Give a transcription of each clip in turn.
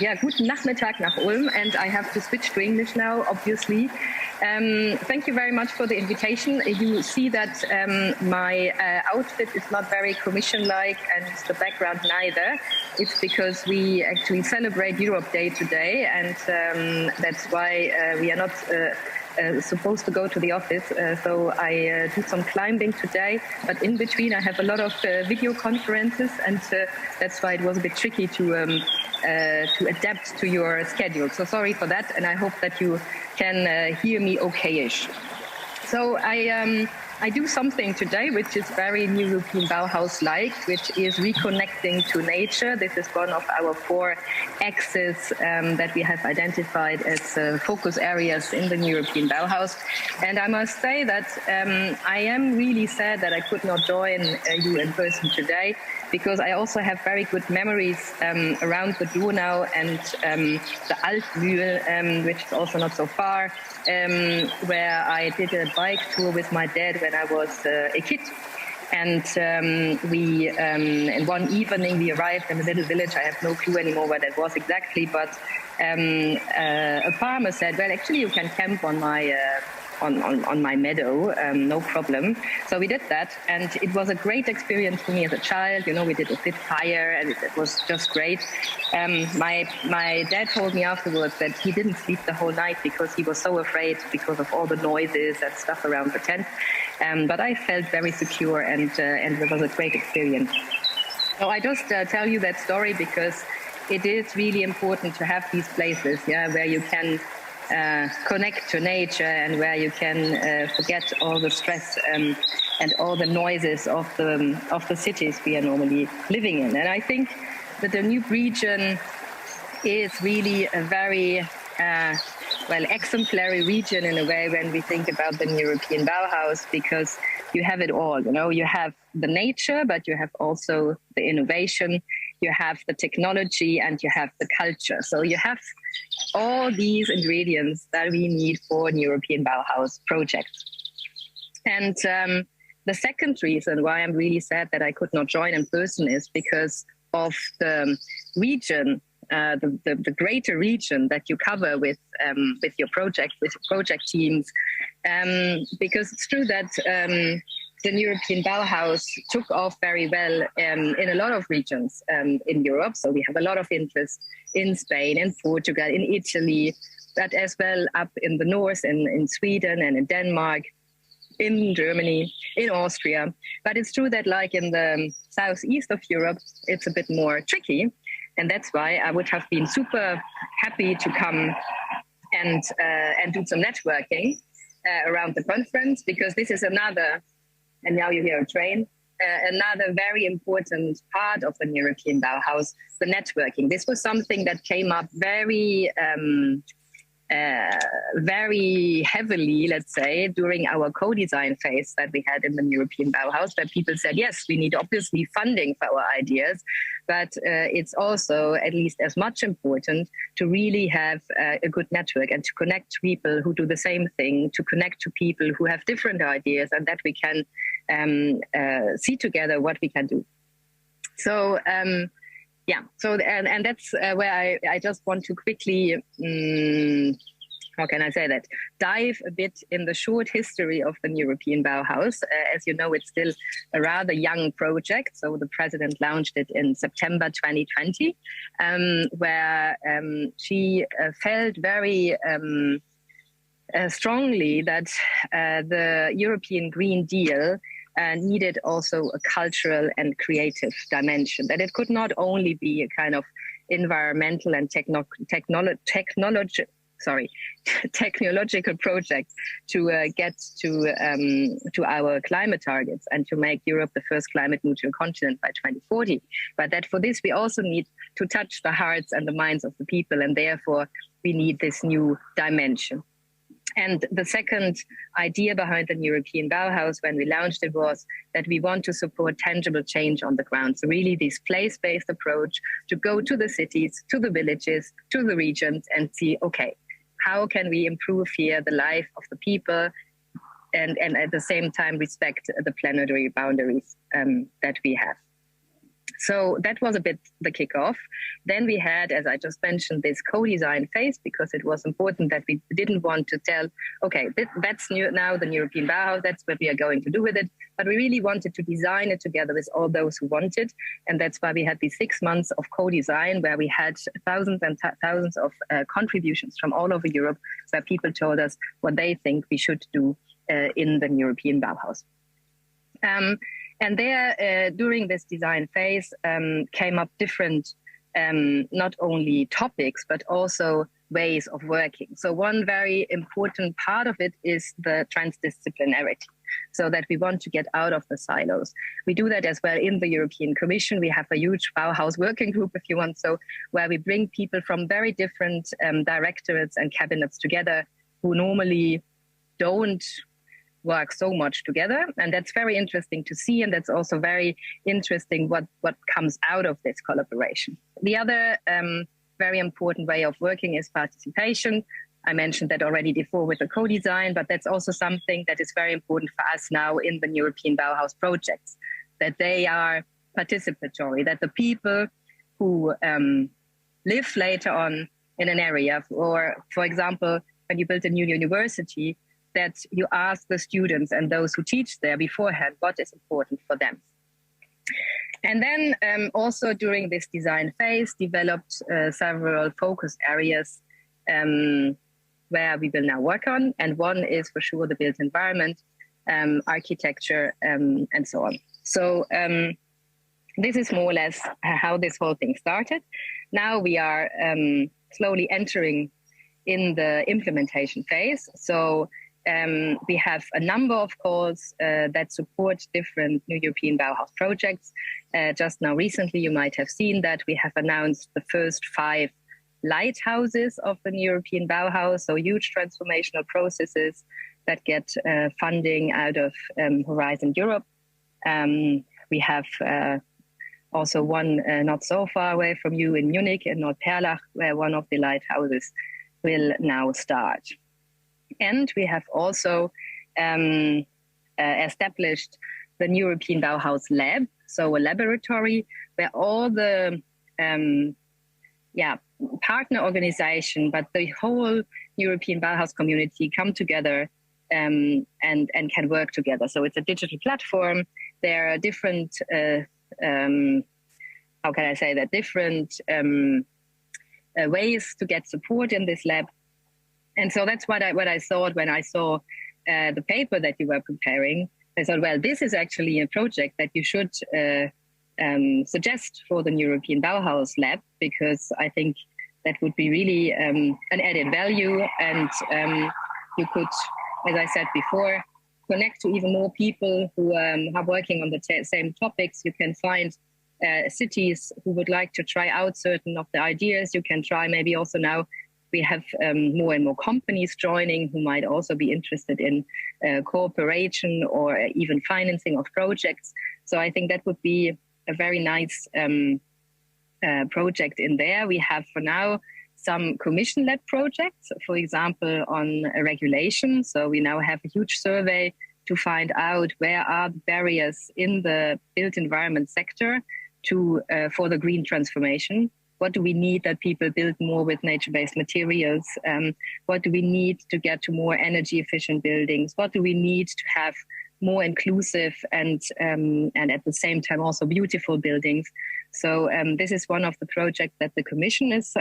yeah, guten Nachmittag nach Ulm, and I have to switch to English now, obviously. Thank you very much for the invitation. You see that my outfit is not very commission-like, and the background neither. It's because we actually celebrate Europe Day today, and that's why we are not supposed to go to the office. So I do some climbing today, but in between I have a lot of video conferences, and that's why it was a bit tricky to adapt to your schedule. So sorry for that, and I hope that you can hear me okay-ish. So I do something today which is very European Bauhaus-like, which is reconnecting to nature. This is one of our 4 axes that we have identified as focus areas in the European Bauhaus. And I must say that I am really sad that I could not join you in person today, because I also have very good memories around the Donau and the Altmühl, which is also not so far, where I did a bike tour with my dad when I was a kid. And we, in one evening, we arrived in a little village. I have no clue anymore where that was exactly, but a farmer said, well, actually, you can camp on my on my meadow, no problem. So we did that, and it was a great experience for me as a child. You know, we did a bit fire, and it was just great. My dad told me afterwards that he didn't sleep the whole night because he was so afraid because of all the noises and stuff around the tent. But I felt very secure, and it was a great experience. So I just tell you that story because it is really important to have these places, yeah, where you can connect to nature and where you can forget all the stress and all the noises of the cities we are normally living in. And I think that the Danube region is really a very exemplary region in a way when we think about the European Bauhaus, because you have it all. You know, you have the nature, but you have also the innovation, you have the technology, and you have the culture. So you have all these ingredients that we need for an European Bauhaus project. And the second reason why I'm really sad that I could not join in person is because of the region, the greater region that you cover with your project, with your project teams. Because it's true that the European Bauhaus took off very well in a lot of regions in Europe. So we have a lot of interest in Spain, in Portugal, in Italy, but as well up in the north, in Sweden and in Denmark, in Germany, in Austria. But it's true that like in the southeast of Europe, it's a bit more tricky. And that's why I would have been super happy to come and do some networking around the conference, because this is another, and now you hear a train, another very important part of the European Bauhaus, the networking. This was something that came up very heavily, let's say, during our co-design phase that we had in the European Bauhaus, where people said, yes, we need obviously funding for our ideas, but it's also at least as much important to really have a good network and to connect to people who do the same thing, to connect to people who have different ideas, and that we can see together what we can do. So, yeah, so and that's where I just want to quickly, how can I say that, dive a bit in the short history of the European Bauhaus. As you know, it's still a rather young project. So the president launched it in September 2020, where she felt very strongly that the European Green Deal needed also a cultural and creative dimension, that it could not only be a kind of environmental and technological project to get to our climate targets and to make Europe the first climate neutral continent by 2040. But that for this, we also need to touch the hearts and the minds of the people, and therefore we need this new dimension. And the second idea behind the European Bauhaus when we launched it was that we want to support tangible change on the ground. So really this place-based approach to go to the cities, to the villages, to the regions and see, okay, how can we improve here the life of the people and at the same time respect the planetary boundaries that we have. So that was a bit the kickoff. Then we had, as I just mentioned, this co-design phase, because it was important that we didn't want to tell, okay, that's new now, the European Bauhaus, that's what we are going to do with it. But we really wanted to design it together with all those who wanted. And that's why we had these 6 months of co-design, where we had thousands and thousands of contributions from all over Europe, where people told us what they think we should do in the European Bauhaus. And there, during this design phase, came up different, not only topics, but also ways of working. So one very important part of it is the transdisciplinarity, so that we want to get out of the silos. We do that as well in the European Commission. We have a huge Bauhaus working group, if you want, so where we bring people from very different directorates and cabinets together who normally don't work so much together. And that's very interesting to see. And that's also very interesting what comes out of this collaboration. The other very important way of working is participation. I mentioned that already before with the co-design, but that's also something that is very important for us now in the European Bauhaus projects, that they are participatory, that the people who live later on in an area, or for example, when you build a new university, that you ask the students and those who teach there beforehand what is important for them. And then also during this design phase, developed several focus areas where we will now work on. And one is for sure the built environment, architecture, and so on. So this is more or less how this whole thing started. Now we are slowly entering in the implementation phase. So we have a number of calls that support different new European Bauhaus projects. Just now recently, you might have seen that we have announced the first 5 lighthouses of the European Bauhaus, so huge transformational processes that get funding out of Horizon Europe. We have also one not so far away from you in Munich, in Nordperlach, where one of the lighthouses will now start. And we have also established the European Bauhaus Lab, so a laboratory where all the partner organization, but the whole European Bauhaus community come together and can work together. So it's a digital platform. There are different, how can I say that, different ways to get support in this lab. And so that's what I thought when I saw the paper that you were preparing. I thought, well, this is actually a project that you should suggest for the European Bauhaus Lab, because I think that would be really an added value. And you could, as I said before, connect to even more people who are working on the same topics. You can find cities who would like to try out certain of the ideas. You can try maybe also now. We have more and more companies joining who might also be interested in cooperation or even financing of projects. So I think that would be a very nice project in there. We have for now some commission-led projects, for example, on regulation. So we now have a huge survey to find out where are the barriers in the built environment sector for the green transformation. What do we need that people build more with nature-based materials? What do we need to get to more energy-efficient buildings? What do we need to have more inclusive and at the same time also beautiful buildings? So this is one of the projects that the Commission is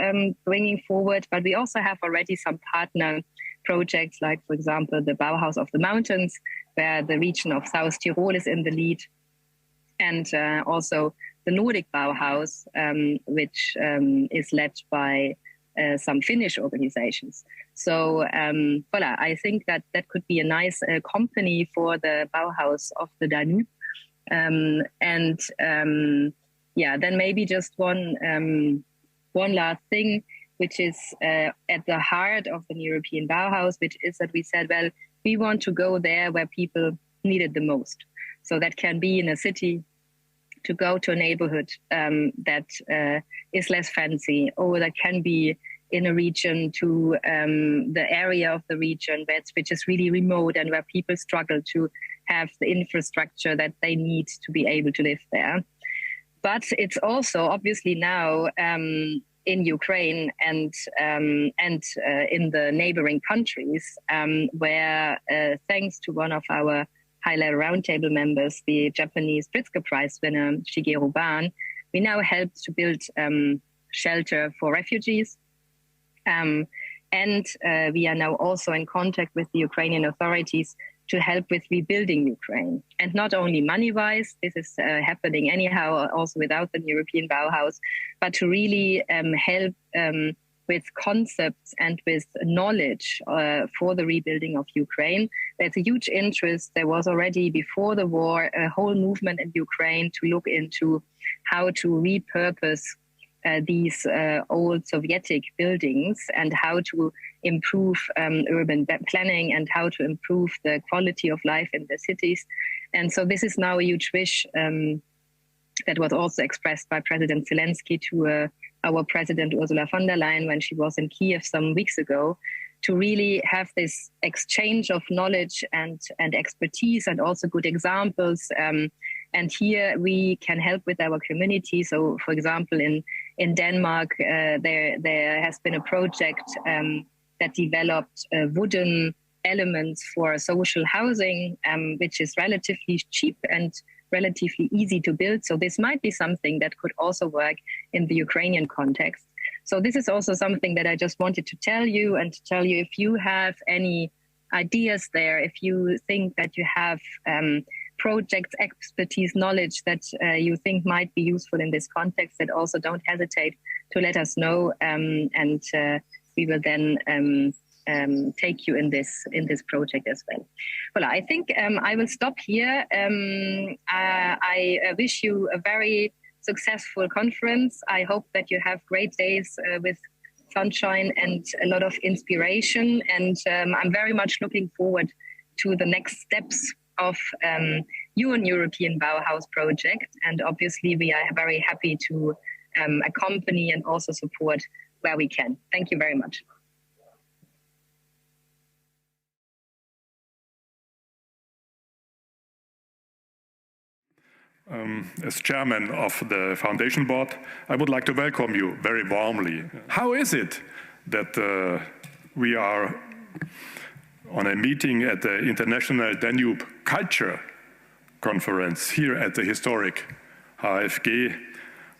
bringing forward. But we also have already some partner projects, like, for example, the Bauhaus of the Mountains, where the region of South Tyrol is in the lead. And also the Nordic Bauhaus, which is led by some Finnish organizations. So voilà, I think that could be a nice company for the Bauhaus of the Danube. Then maybe just one last thing, which is at the heart of the European Bauhaus, which is that we said, well, we want to go there where people need it the most. So that can be in a city, to go to a neighborhood that is less fancy, or that can be in a region to the area of the region which is really remote and where people struggle to have the infrastructure that they need to be able to live there. But it's also obviously now in Ukraine and in the neighboring countries, where thanks to one of our high-level roundtable members, the Japanese Pritzker Prize winner Shigeru Ban, we now help to build shelter for refugees. And we are now also in contact with the Ukrainian authorities to help with rebuilding Ukraine. And not only money-wise, this is happening anyhow, also without the European Bauhaus, but to really help with concepts and with knowledge for the rebuilding of Ukraine. There's a huge interest. There was already before the war a whole movement in Ukraine to look into how to repurpose these old Sovietic buildings and how to improve urban planning and how to improve the quality of life in the cities. And so this is now a huge wish that was also expressed by President Zelensky to our President Ursula von der Leyen when she was in Kiev some weeks ago, to really have this exchange of knowledge and expertise and also good examples. And here we can help with our community. So, for example, in Denmark, there has been a project that developed wooden elements for social housing, which is relatively cheap and relatively easy to build. So this might be something that could also work in the Ukrainian context. So this is also something that I just wanted to tell you, and to tell you if you have any ideas there, if you think that you have projects, expertise, knowledge that you think might be useful in this context, that also don't hesitate to let us know, and we will then take you in this project as well. Well, I think I will stop here. I wish you a very successful conference. I hope that you have great days with sunshine and a lot of inspiration. And I'm very much looking forward to the next steps of your European Bauhaus project. And obviously, we are very happy to accompany and also support where we can. Thank you very much. As chairman of the Foundation Board, I would like to welcome you very warmly. How is it that we are on a meeting at the International Danube Culture Conference here at the historic HfG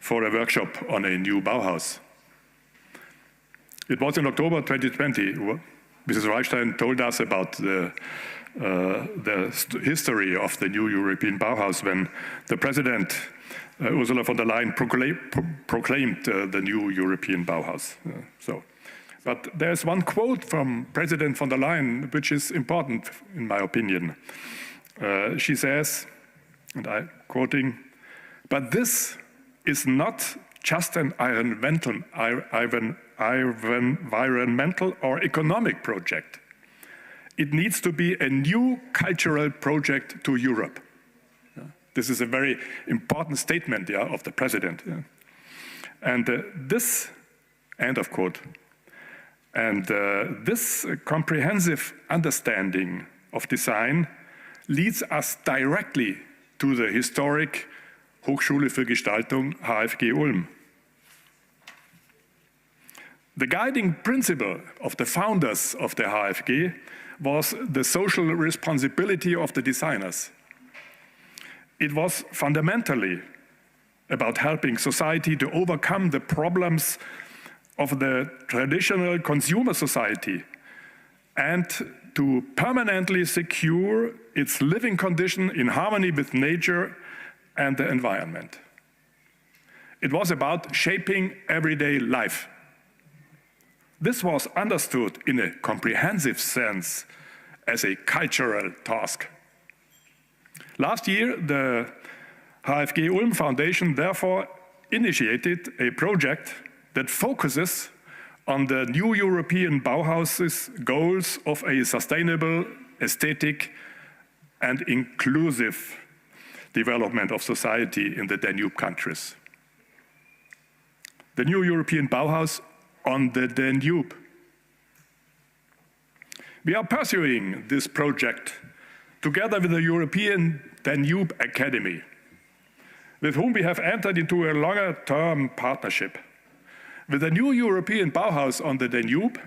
for a workshop on a new Bauhaus? It was in October 2020. Mrs. Reichstein told us about the history of the new European Bauhaus when the President, Ursula von der Leyen, proclaimed the new European Bauhaus. But there's one quote from President von der Leyen which is important in my opinion. She says, and I'm quoting, "But this is not just an environmental or economic project. It needs to be a new cultural project to Europe." This is a very important statement of the President. And this, end of quote, and this comprehensive understanding of design leads us directly to the historic Hochschule für Gestaltung HfG Ulm. The guiding principle of the founders of the HfG was the social responsibility of the designers. It was fundamentally about helping society to overcome the problems of the traditional consumer society and to permanently secure its living condition in harmony with nature and the environment. It was about shaping everyday life. This was understood in a comprehensive sense as a cultural task. Last year, the HfG Ulm Foundation therefore initiated a project that focuses on the new European Bauhaus's goals of a sustainable, aesthetic, and inclusive development of society in the Danube countries. The new European Bauhaus on the Danube. We are pursuing this project together with the European Danube Academy, with whom we have entered into a longer-term partnership. With the new European Bauhaus on the Danube,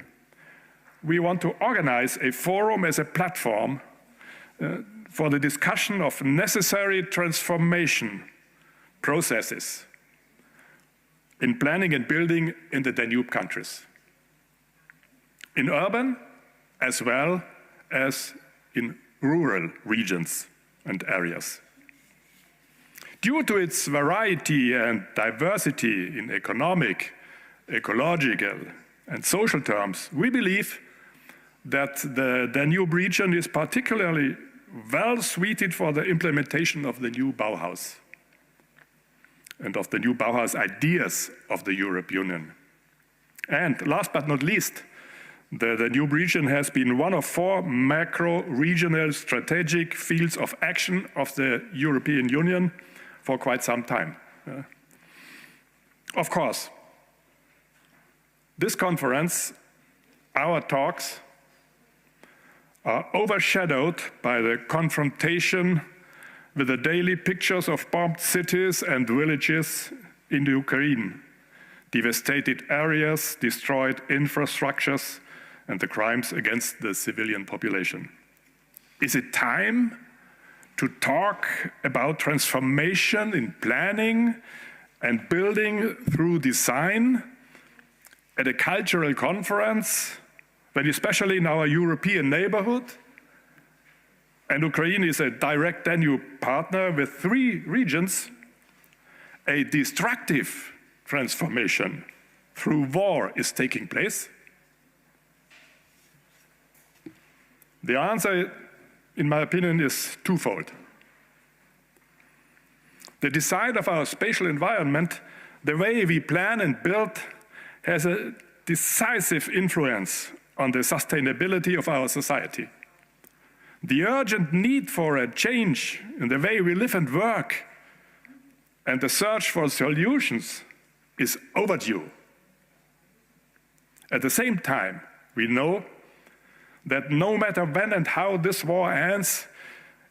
we want to organize a forum as a platform for the discussion of necessary transformation processes in planning and building in the Danube countries, in urban as well as in rural regions and areas. Due to its variety and diversity in economic, ecological, and social terms, we believe that the Danube region is particularly well suited for the implementation of the new Bauhaus and of the new Bauhaus ideas of the European Union. And last but not least, the Danube region has been one of 4 macro-regional strategic fields of action of the European Union for quite some time. Of course, this conference, our talks, are overshadowed by the confrontation with the daily pictures of bombed cities and villages in the Ukraine, devastated areas, destroyed infrastructures, and the crimes against the civilian population. Is it time to talk about transformation in planning and building through design at a cultural conference, when especially in our European neighborhood, and Ukraine is a direct Danube partner with 3 regions, a destructive transformation through war is taking place? The answer, in my opinion, is twofold. The design of our spatial environment, the way we plan and build, has a decisive influence on the sustainability of our society. The urgent need for a change in the way we live and work and the search for solutions is overdue. At the same time, we know that no matter when and how this war ends,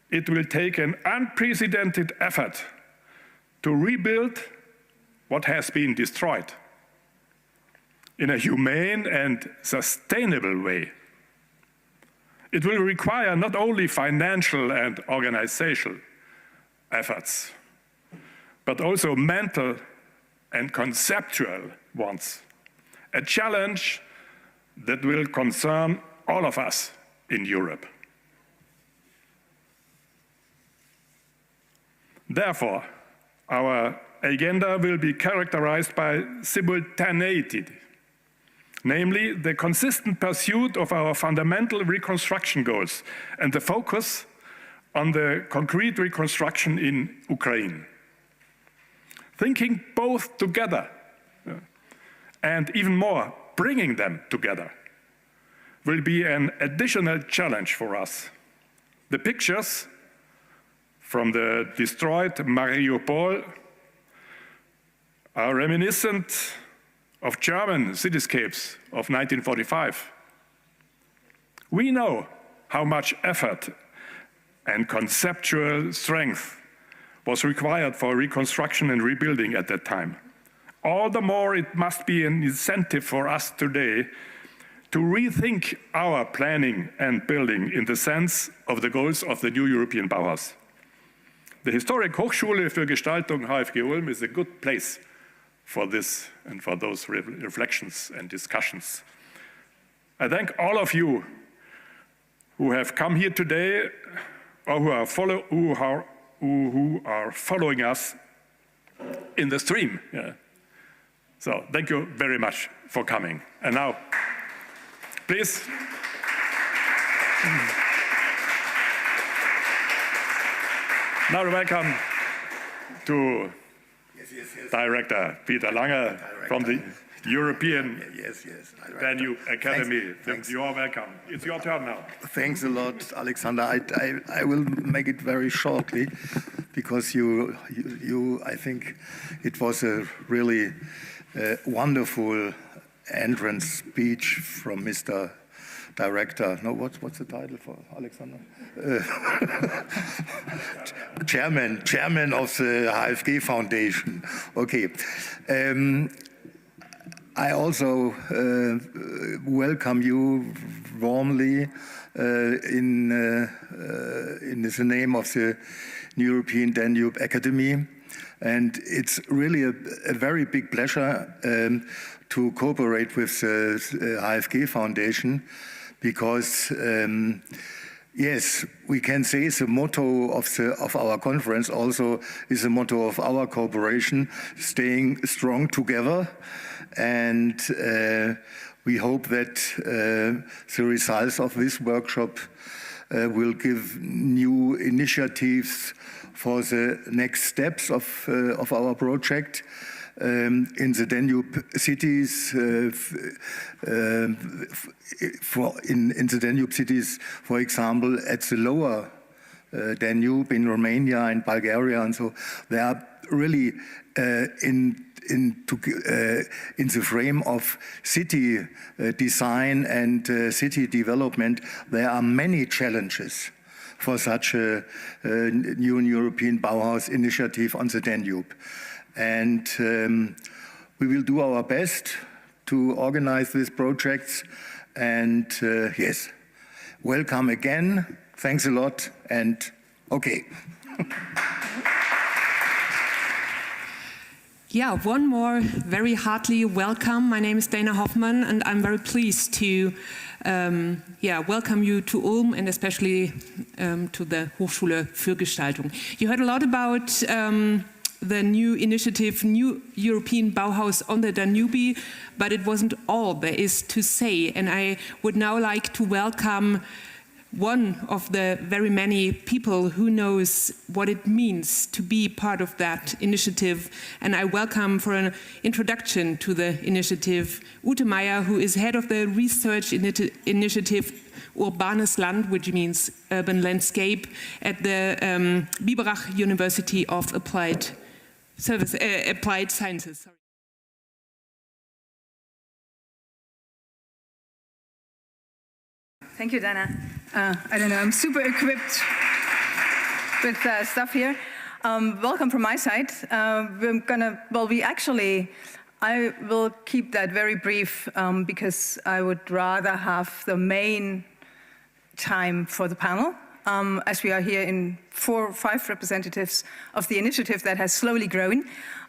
it will take an unprecedented effort to rebuild what has been destroyed in a humane and sustainable way. It will require not only financial and organizational efforts, but also mental and conceptual ones. A challenge that will concern all of us in Europe. Therefore, our agenda will be characterized by simultaneity, namely the consistent pursuit of our fundamental reconstruction goals and the focus on the concrete reconstruction in Ukraine. Thinking both together and even more, bringing them together will be an additional challenge for us. The pictures from the destroyed Mariupol are reminiscent of German cityscapes of 1945. We know how much effort and conceptual strength was required for reconstruction and rebuilding at that time. All the more it must be an incentive for us today to rethink our planning and building in the sense of the goals of the new European Bauhaus. The Historic Hochschule für Gestaltung HfG Ulm is a good place for this and for those reflections and discussions. I thank all of you who have come here today or who are following us in the stream. Yeah. So thank you very much for coming. And now, please. Now welcome to Director Peter Lange from the European Danube Academy. Thanks. You are welcome. It's your turn now. Thanks a lot, Alexander. I will make it very shortly because I think it was a really wonderful entrance speech from Mr. director. No, what's the title for Alexander? Chairman of the HfG Foundation. Okay. I also welcome you warmly in the name of the European Danube Academy. And it's really a very big pleasure to cooperate with the HfG Foundation because, yes, we can say the motto of our conference also is the motto of our cooperation, staying strong together. And we hope that the results of this workshop will give new initiatives for the next steps of our project in the Danube cities. In the Danube cities, for example, at the lower Danube in Romania and Bulgaria, and so they are really in the frame of city design and city development. There are many challenges for such a new European Bauhaus initiative on the Danube. And we will do our best to organize these projects. And yes, welcome again. Thanks a lot, and okay. Yeah, one more very heartily welcome. My name is Dana Hoffmann, and I'm very pleased to welcome you to Ulm and especially to the Hochschule für Gestaltung. You heard a lot about the new initiative, New European Bauhaus on the Danube, but it wasn't all there is to say. And I would now like to welcome one of the very many people who knows what it means to be part of that initiative. And I welcome for an introduction to the initiative Ute Meyer, who is head of the research initiative Urbanes Land, which means urban landscape, at the Biberach University of Applied Sciences. Sorry. Thank you, Dana. I don't know, I'm super equipped with stuff here. Welcome from my side. I will keep that very brief because I would rather have the main time for the panel. As we are here in 4 or 5 representatives of the initiative that has slowly grown.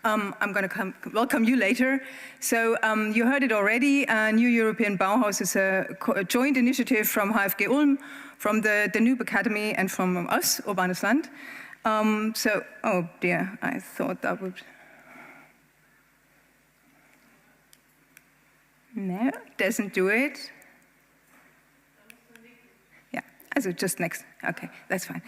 I'm going to welcome you later. So you heard it already, New European Bauhaus is a joint initiative from HfG Ulm, from the Danube Academy, and from us, Urbanes Land. Oh dear, I thought that would... No, doesn't do it. So just next. Okay, that's fine.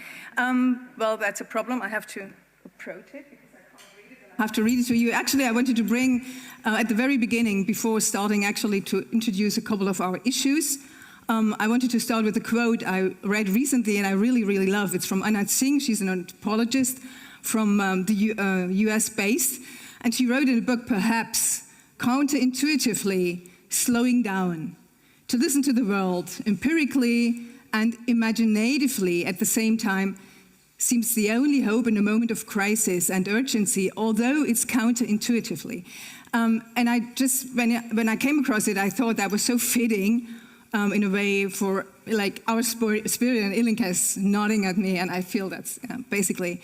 Well, that's a problem. I have to approach it because I can't read it. I have to read it to you. Actually, I wanted to bring, at the very beginning, before starting actually to introduce a couple of our issues, I wanted to start with a quote I read recently and I really, really love. It's from Anat Singh. She's an anthropologist from the US based. And she wrote in a book, perhaps counterintuitively, slowing down, to listen to the world empirically and imaginatively at the same time seems the only hope in a moment of crisis and urgency, although it's counterintuitively. And I just, when I came across it, I thought that was so fitting in a way for like our spirit, and Ilinka is nodding at me, and I feel that's basically,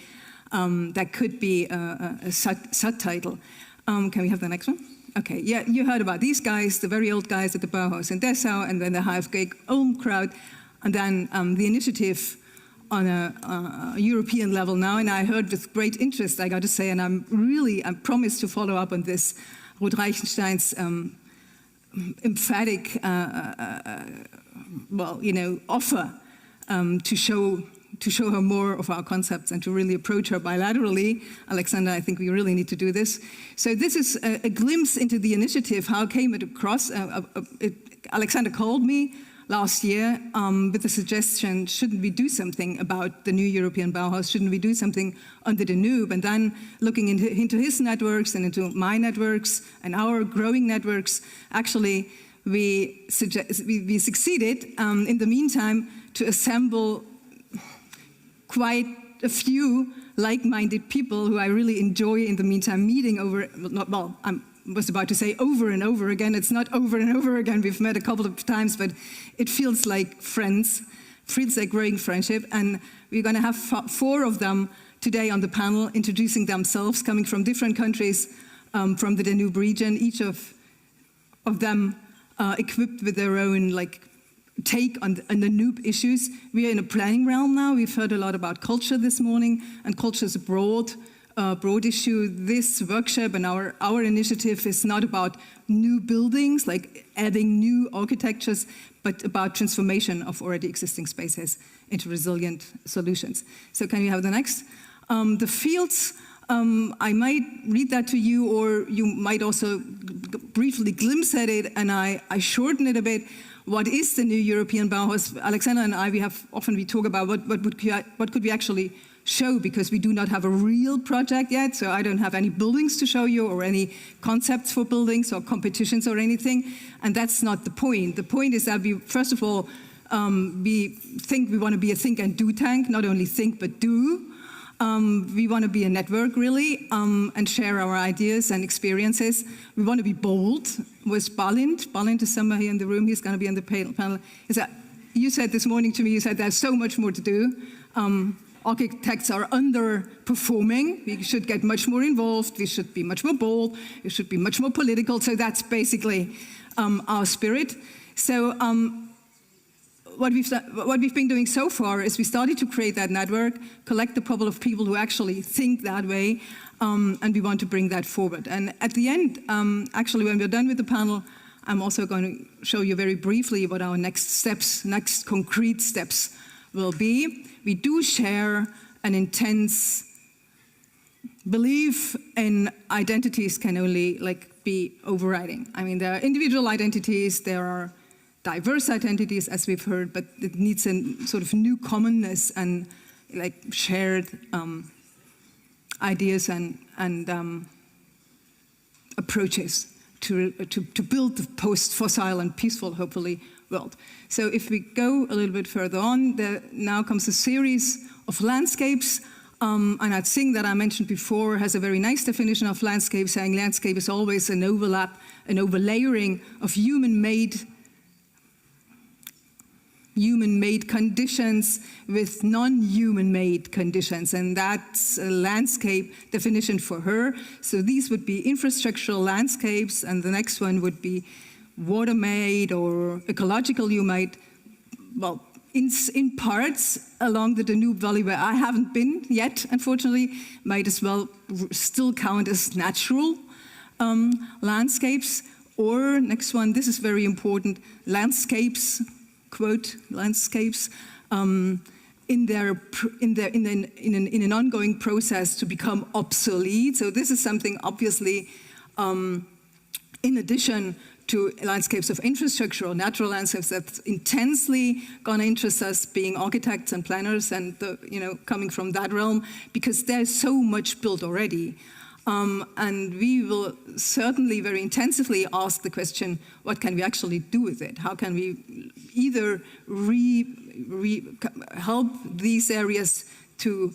that could be a subtitle. Can we have the next one? Okay, yeah, you heard about these guys, the very old guys at the Bauhaus in Dessau, and then the HfG Ulm crowd. And then the initiative on a European level now, and I heard with great interest, I got to say, and I promised to follow up on this, Ruth Reichenstein's emphatic, offer to show her more of our concepts and to really approach her bilaterally. Alexander, I think we really need to do this. So this is a glimpse into the initiative, how came it across. Alexander called me last year with the suggestion, shouldn't we do something about the new European Bauhaus? Shouldn't we do something on the Danube? And then looking into his networks and into my networks and our growing networks, actually we succeeded in the meantime to assemble quite a few like-minded people who I really enjoy in the meantime meeting over, I was about to say over and over again. It's not over and over again. We've met a couple of times, but it feels like friends, feels like growing friendship. And we're going to have 4 of them today on the panel, introducing themselves, coming from different countries from the Danube region, each of them equipped with their own take on the Danube issues. We are in a planning realm now. We've heard a lot about culture this morning, and culture is a broad issue. This workshop and our initiative is not about new buildings, like adding new architectures, but about transformation of already existing spaces into resilient solutions. So can you have the next? The fields, I might read that to you, or you might also briefly glimpse at it, and I shorten it a bit. What is the new European Bauhaus? Alexander and I, we talk about what could we actually show, because we do not have a real project yet, so I don't have any buildings to show you or any concepts for buildings or competitions or anything, and that's not the point. The point is that we, first of all, we think we want to be a think and do tank, not only think but do. We want to be a network, really, and share our ideas and experiences. We want to be bold. With Balint is somewhere here in the room. He's going to be on the panel. You said this morning to me, you said there's so much more to do. Architects are underperforming. We should get much more involved. We should be much more bold. We should be much more political. So that's basically our spirit. So what we've been doing so far is we started to create that network, collect a couple of people who actually think that way, and we want to bring that forward. And at the end, actually, when we're done with the panel, I'm also going to show you very briefly what our next concrete steps will be. We do share an intense belief in identities can only be overriding. I mean, there are individual identities, there are diverse identities, as we've heard, but it needs a sort of new commonness and shared ideas and approaches to build the post-fossil and peaceful, hopefully, world. So if we go a little bit further on, there now comes a series of landscapes. And that thing that I mentioned before has a very nice definition of landscape, saying landscape is always an overlap, an overlayering of human-made conditions with non-human-made conditions, and that's a landscape definition for her. So these would be infrastructural landscapes, and the next one would be water-made or ecological. You might, in parts along the Danube Valley where I haven't been yet, unfortunately, might as well still count as natural landscapes. Or next one, this is very important, landscapes, quote, landscapes, in an ongoing process to become obsolete. So this is something obviously in addition to landscapes of infrastructure or natural landscapes that's intensely going to interest us, being architects and planners and coming from that realm, because there's so much built already. And we will certainly very intensively ask the question, what can we actually do with it? How can we either help these areas to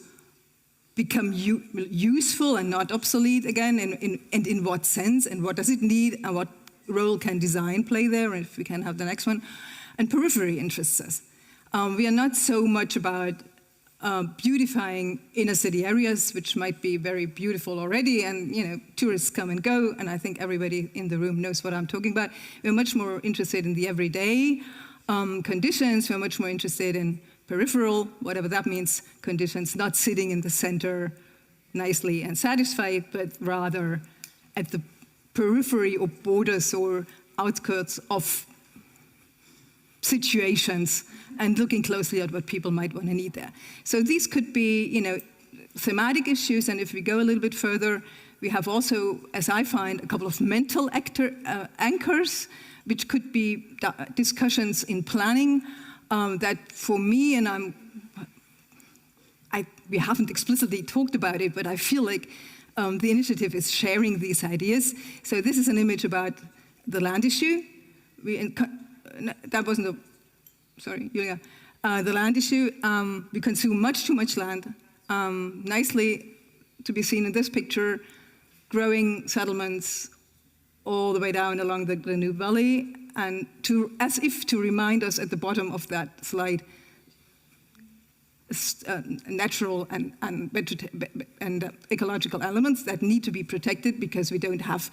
become useful and not obsolete again, and in what sense, and what does it need, and what role can design play there, if we can have the next one. And periphery interests us. We are not so much about beautifying inner city areas, which might be very beautiful already, and tourists come and go, and I think everybody in the room knows what I'm talking about. We're much more interested in the everyday conditions. We're much more interested in peripheral, whatever that means, conditions, not sitting in the center nicely and satisfied, but rather at the periphery or borders or outskirts of situations and looking closely at what people might want to need there. So these could be, thematic issues, and if we go a little bit further, we have also, as I find, a couple of mental anchors, which could be discussions in planning that for me, and we haven't explicitly talked about it, but I feel like the initiative is sharing these ideas. So this is an image about the land issue, that wasn't a, sorry, Julia, the land issue. We consume much too much land. Nicely to be seen in this picture, growing settlements all the way down along the Danube Valley, and as if to remind us at the bottom of that slide, natural and ecological elements that need to be protected because we don't have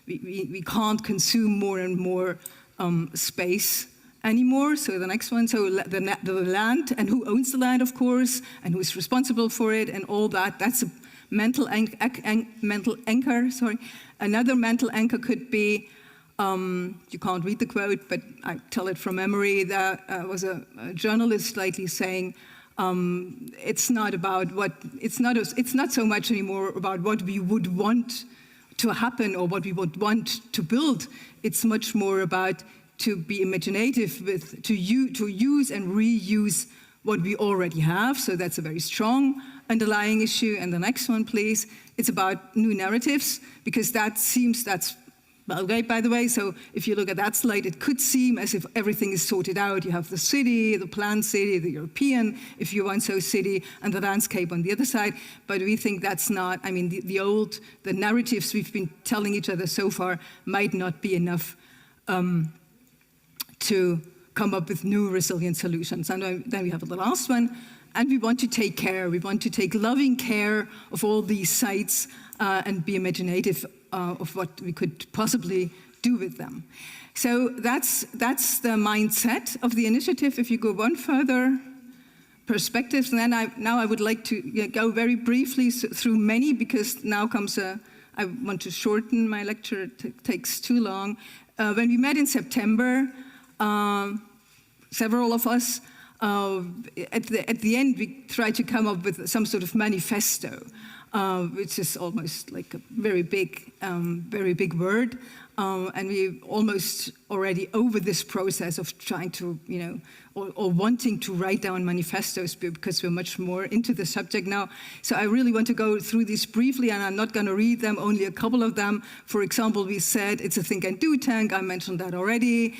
we can't consume more and more space anymore. So the next one, so the land, and who owns the land, of course, and who is responsible for it, and all that. That's a mental anchor. Sorry, another mental anchor could be. You can't read the quote, but I tell it from memory. There was a journalist lately saying, "It's not about what. It's not so much anymore about what we would want to happen or what we would want to build. It's much more about to be imaginative with to use and reuse what we already have." So that's a very strong underlying issue. And the next one, please. It's about new narratives, because that's Belgrade, by the way. So if you look at that slide, it could seem as if everything is sorted out. You have the city, the planned city, the European, if you want so, city, and the landscape on the other side. But we think that's not, I mean, the narratives we've been telling each other so far might not be enough to come up with new resilient solutions. And then we have the last one. And we want to take care. We want to take loving care of all these sites and be imaginative of what we could possibly do with them. So that's the mindset of the initiative. If you go one further, perspectives, and then now I would like to go very briefly through many, because now comes I want to shorten my lecture. It takes too long. When we met in September, several of us, at the end, we tried to come up with some sort of manifesto, which is almost like a very big word, and we almost already over this process of trying to, or wanting to write down manifestos, because we're much more into the subject now. So I really want to go through these briefly, and I'm not going to read them, only a couple of them. For example, we said it's a think and do tank. I mentioned that already.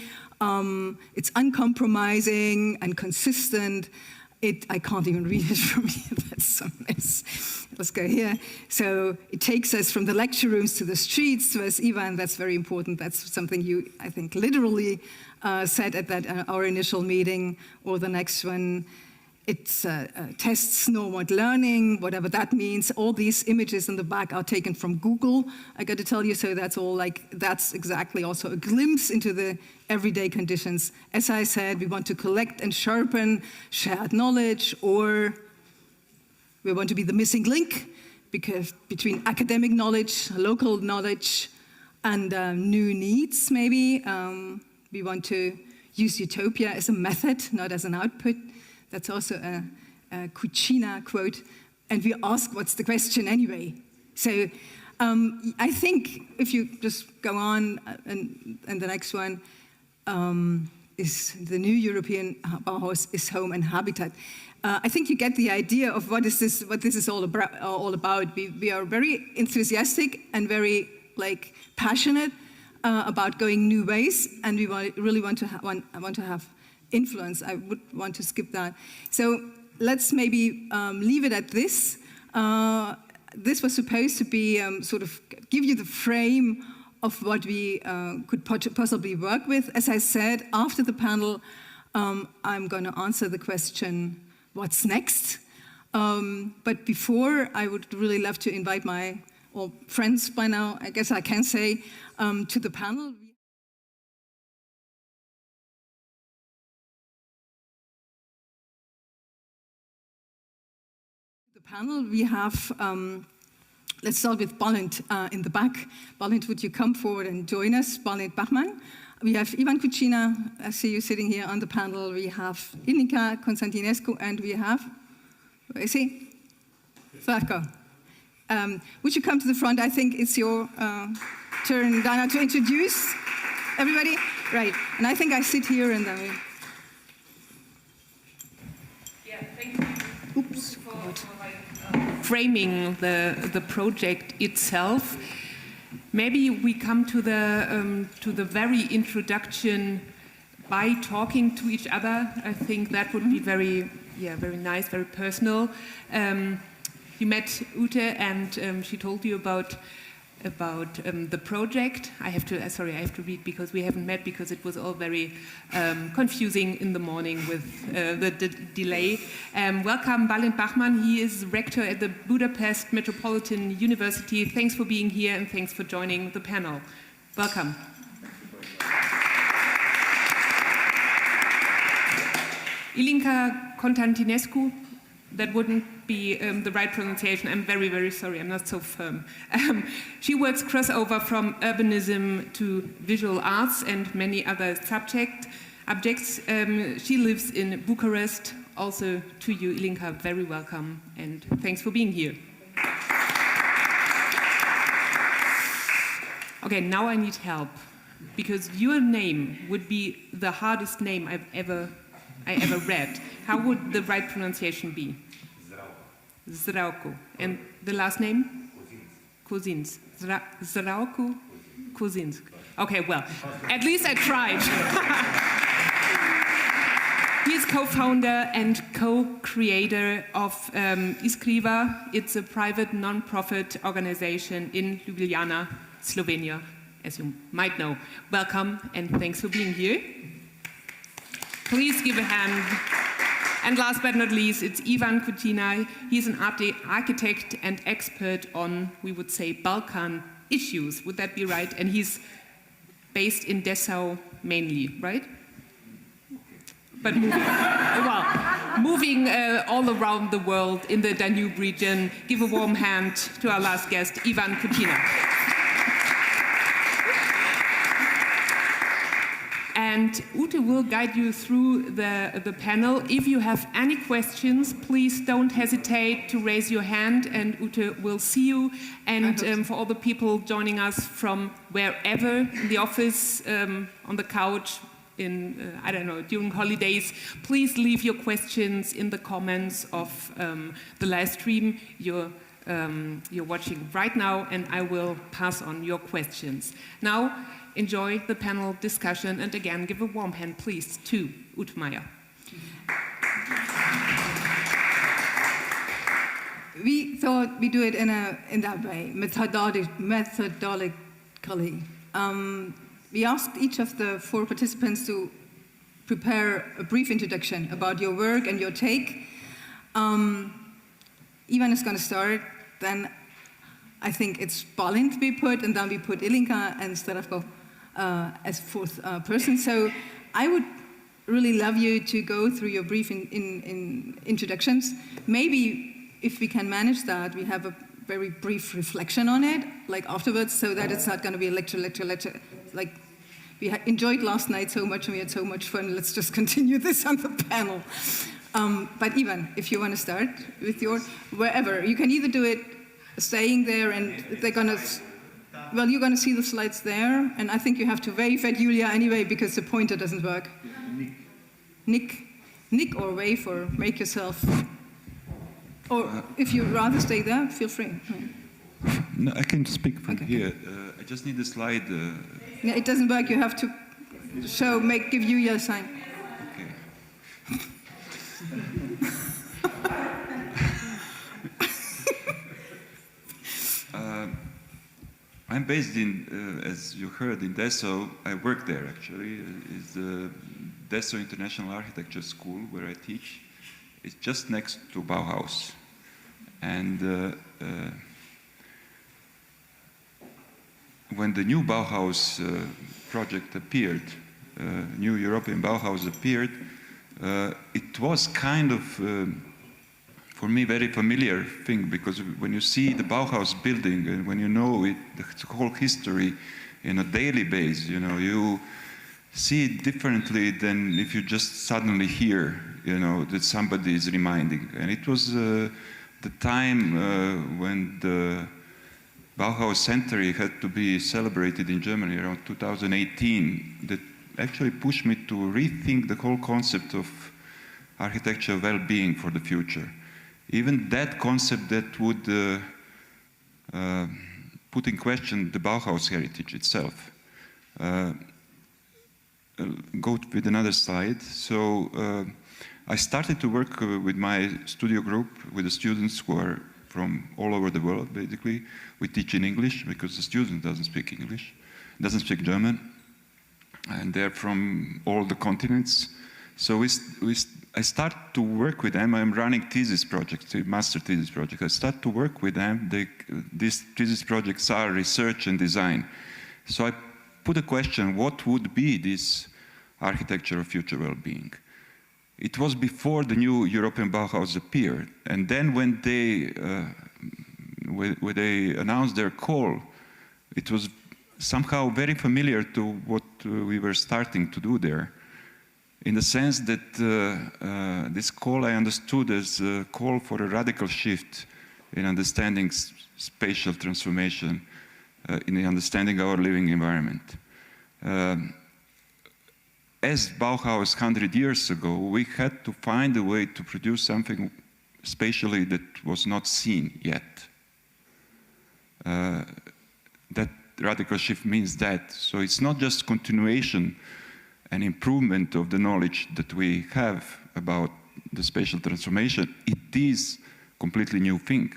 It's uncompromising and consistent. I can't even read it from here, that's a mess. Let's go here. So it takes us from the lecture rooms to the streets, to us, Ivan, that's very important. That's something you, I think, literally said at our initial meeting, or the next one. It tests normal learning, whatever that means. All these images in the back are taken from Google, I got to tell you, so that's exactly also a glimpse into the everyday conditions. As I said, we want to collect and sharpen shared knowledge, or we want to be the missing link, because between academic knowledge, local knowledge, and new needs, maybe. We want to use utopia as a method, not as an output. That's also a Cucina quote. And we ask, what's the question anyway? So I think if you just go on, and the next one is the new European Bauhaus is home and habitat. I think you get the idea of what this is all about. We are very enthusiastic and very passionate about going new ways, and we really want to have influence. I would want to skip that. So let's maybe leave it at this. This was supposed to be sort of give you the frame of what we could possibly work with. As I said, after the panel, I'm going to answer the question, what's next? But before, I would really love to invite my friends by now, I guess I can say, to the panel. Panel, we have, let's start with Balint in the back. Balint, would you come forward and join us? Balint Bachmann. We have Ivan Cucina, I see you sitting here on the panel. We have Inica Constantinescu, and we have, where is he? Zarko. Would you come to the front? I think it's your turn, Dana, to introduce everybody. Right, and I think I sit here and then yeah, thank you. Oops. Framing the project itself. maybe we come to the very introduction by talking to each other. I think that would be very nice, very personal. You met Ute, and she told you about the project. I have to read because we haven't met, because it was all very confusing in the morning with the delay. Welcome, Balint Bachmann. He is rector at the Budapest Metropolitan University. Thanks for being here, and thanks for joining the panel. Welcome. Ilinca Constantinescu, that wouldn't be the right pronunciation. I'm very, very sorry, I'm not so firm. She works crossover from urbanism to visual arts and many other subjects. She lives in Bucharest. Also to you, Ilinca, very welcome, and thanks for being here. Okay, now I need help, because your name would be the hardest name I ever read. How would the right pronunciation be? Zrauku. And the last name? Kozins. Zrauku Kozins. Okay, well, at least I tried. He is co-founder and co-creator of Iskriva. It's a private non-profit organization in Ljubljana, Slovenia, as you might know. Welcome, and thanks for being here. Please give a hand. And last but not least, it's Ivan Kutina. He's an architect and expert on, we would say, Balkan issues. Would that be right? And he's based in Dessau mainly, right? But moving all around the world in the Danube region. Give a warm hand to our last guest, Ivan Kutina. And Ute will guide you through the panel. If you have any questions, please don't hesitate to raise your hand, and Ute will see you. And for all the people joining us from wherever, in the office, on the couch, I don't know, during holidays, please leave your questions in the comments of the live stream you're watching right now, and I will pass on your questions. Now, enjoy the panel discussion, and again, give a warm hand, please, to Ute Meyer. We thought we'd do it in that way, methodologically. We asked each of the 4 participants to prepare a brief introduction about your work and your take. Ivan is going to start, then I think it's Balint to be put, and then we put Ilinca and Zdravko as 4th person. So I would really love you to go through your brief introductions. Maybe if we can manage that, we have a very brief reflection on it, like afterwards, so that it's not going to be a lecture. Like, we enjoyed last night so much and we had so much fun. Let's just continue this on the panel. But Ivan, if you want to start with wherever, you can either do it staying there, and they're going to, well, you're going to see the slides there, and I think you have to wave at Julia anyway because the pointer doesn't work. Nick or wave or make yourself, or if you'd rather stay there, feel free. No, I can speak from here. I just need a slide. Yeah, it doesn't work. You have to give Julia a sign. Okay. I'm based in, as you heard, in Dessau. I work there actually. It's the Dessau International Architecture School where I teach. It's just next to Bauhaus. And when the new Bauhaus project appeared, new European Bauhaus appeared, it was kind of, for me, very familiar thing, because when you see the Bauhaus building and when you know it, the whole history in a daily basis, you know, you see it differently than if you just suddenly hear, you know, that somebody is reminding. And it was the time when the Bauhaus century had to be celebrated in Germany around 2018 that actually pushed me to rethink the whole concept of architectural well-being for the future. Even that concept that would put in question the Bauhaus heritage itself. Go with another slide. So I started to work with my studio group, with the students who are from all over the world, basically. We teach in English because the student doesn't speak English, doesn't speak German, and they're from all the continents. So I start to work with them. I'm running thesis projects, master thesis project. I start to work with them. These thesis projects are research and design. So I put a question, what would be this architecture of future well-being? It was before the new European Bauhaus appeared. And then when they announced their call, it was somehow very familiar to what we were starting to do there, in the sense that this call I understood as a call for a radical shift in understanding spatial transformation, in understanding our living environment. As Bauhaus 100 years ago, we had to find a way to produce something spatially that was not seen yet. That radical shift means that. So it's not just continuation and improvement of the knowledge that we have about the spatial transformation. It is a completely new thing.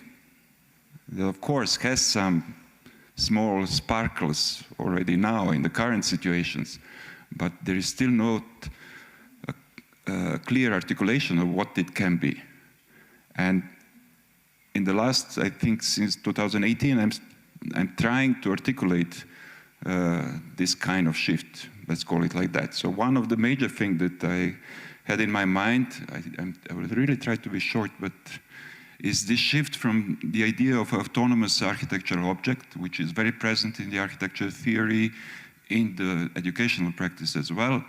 That, of course, has some small sparkles already now in the current situations, but there is still not a clear articulation of what it can be. And in the last, I think, since 2018, I'm trying to articulate this kind of shift, let's call it like that. So one of the major things that I had in my mind, I will really try to be short, but is this shift from the idea of autonomous architectural object, which is very present in the architecture theory, in the educational practice as well,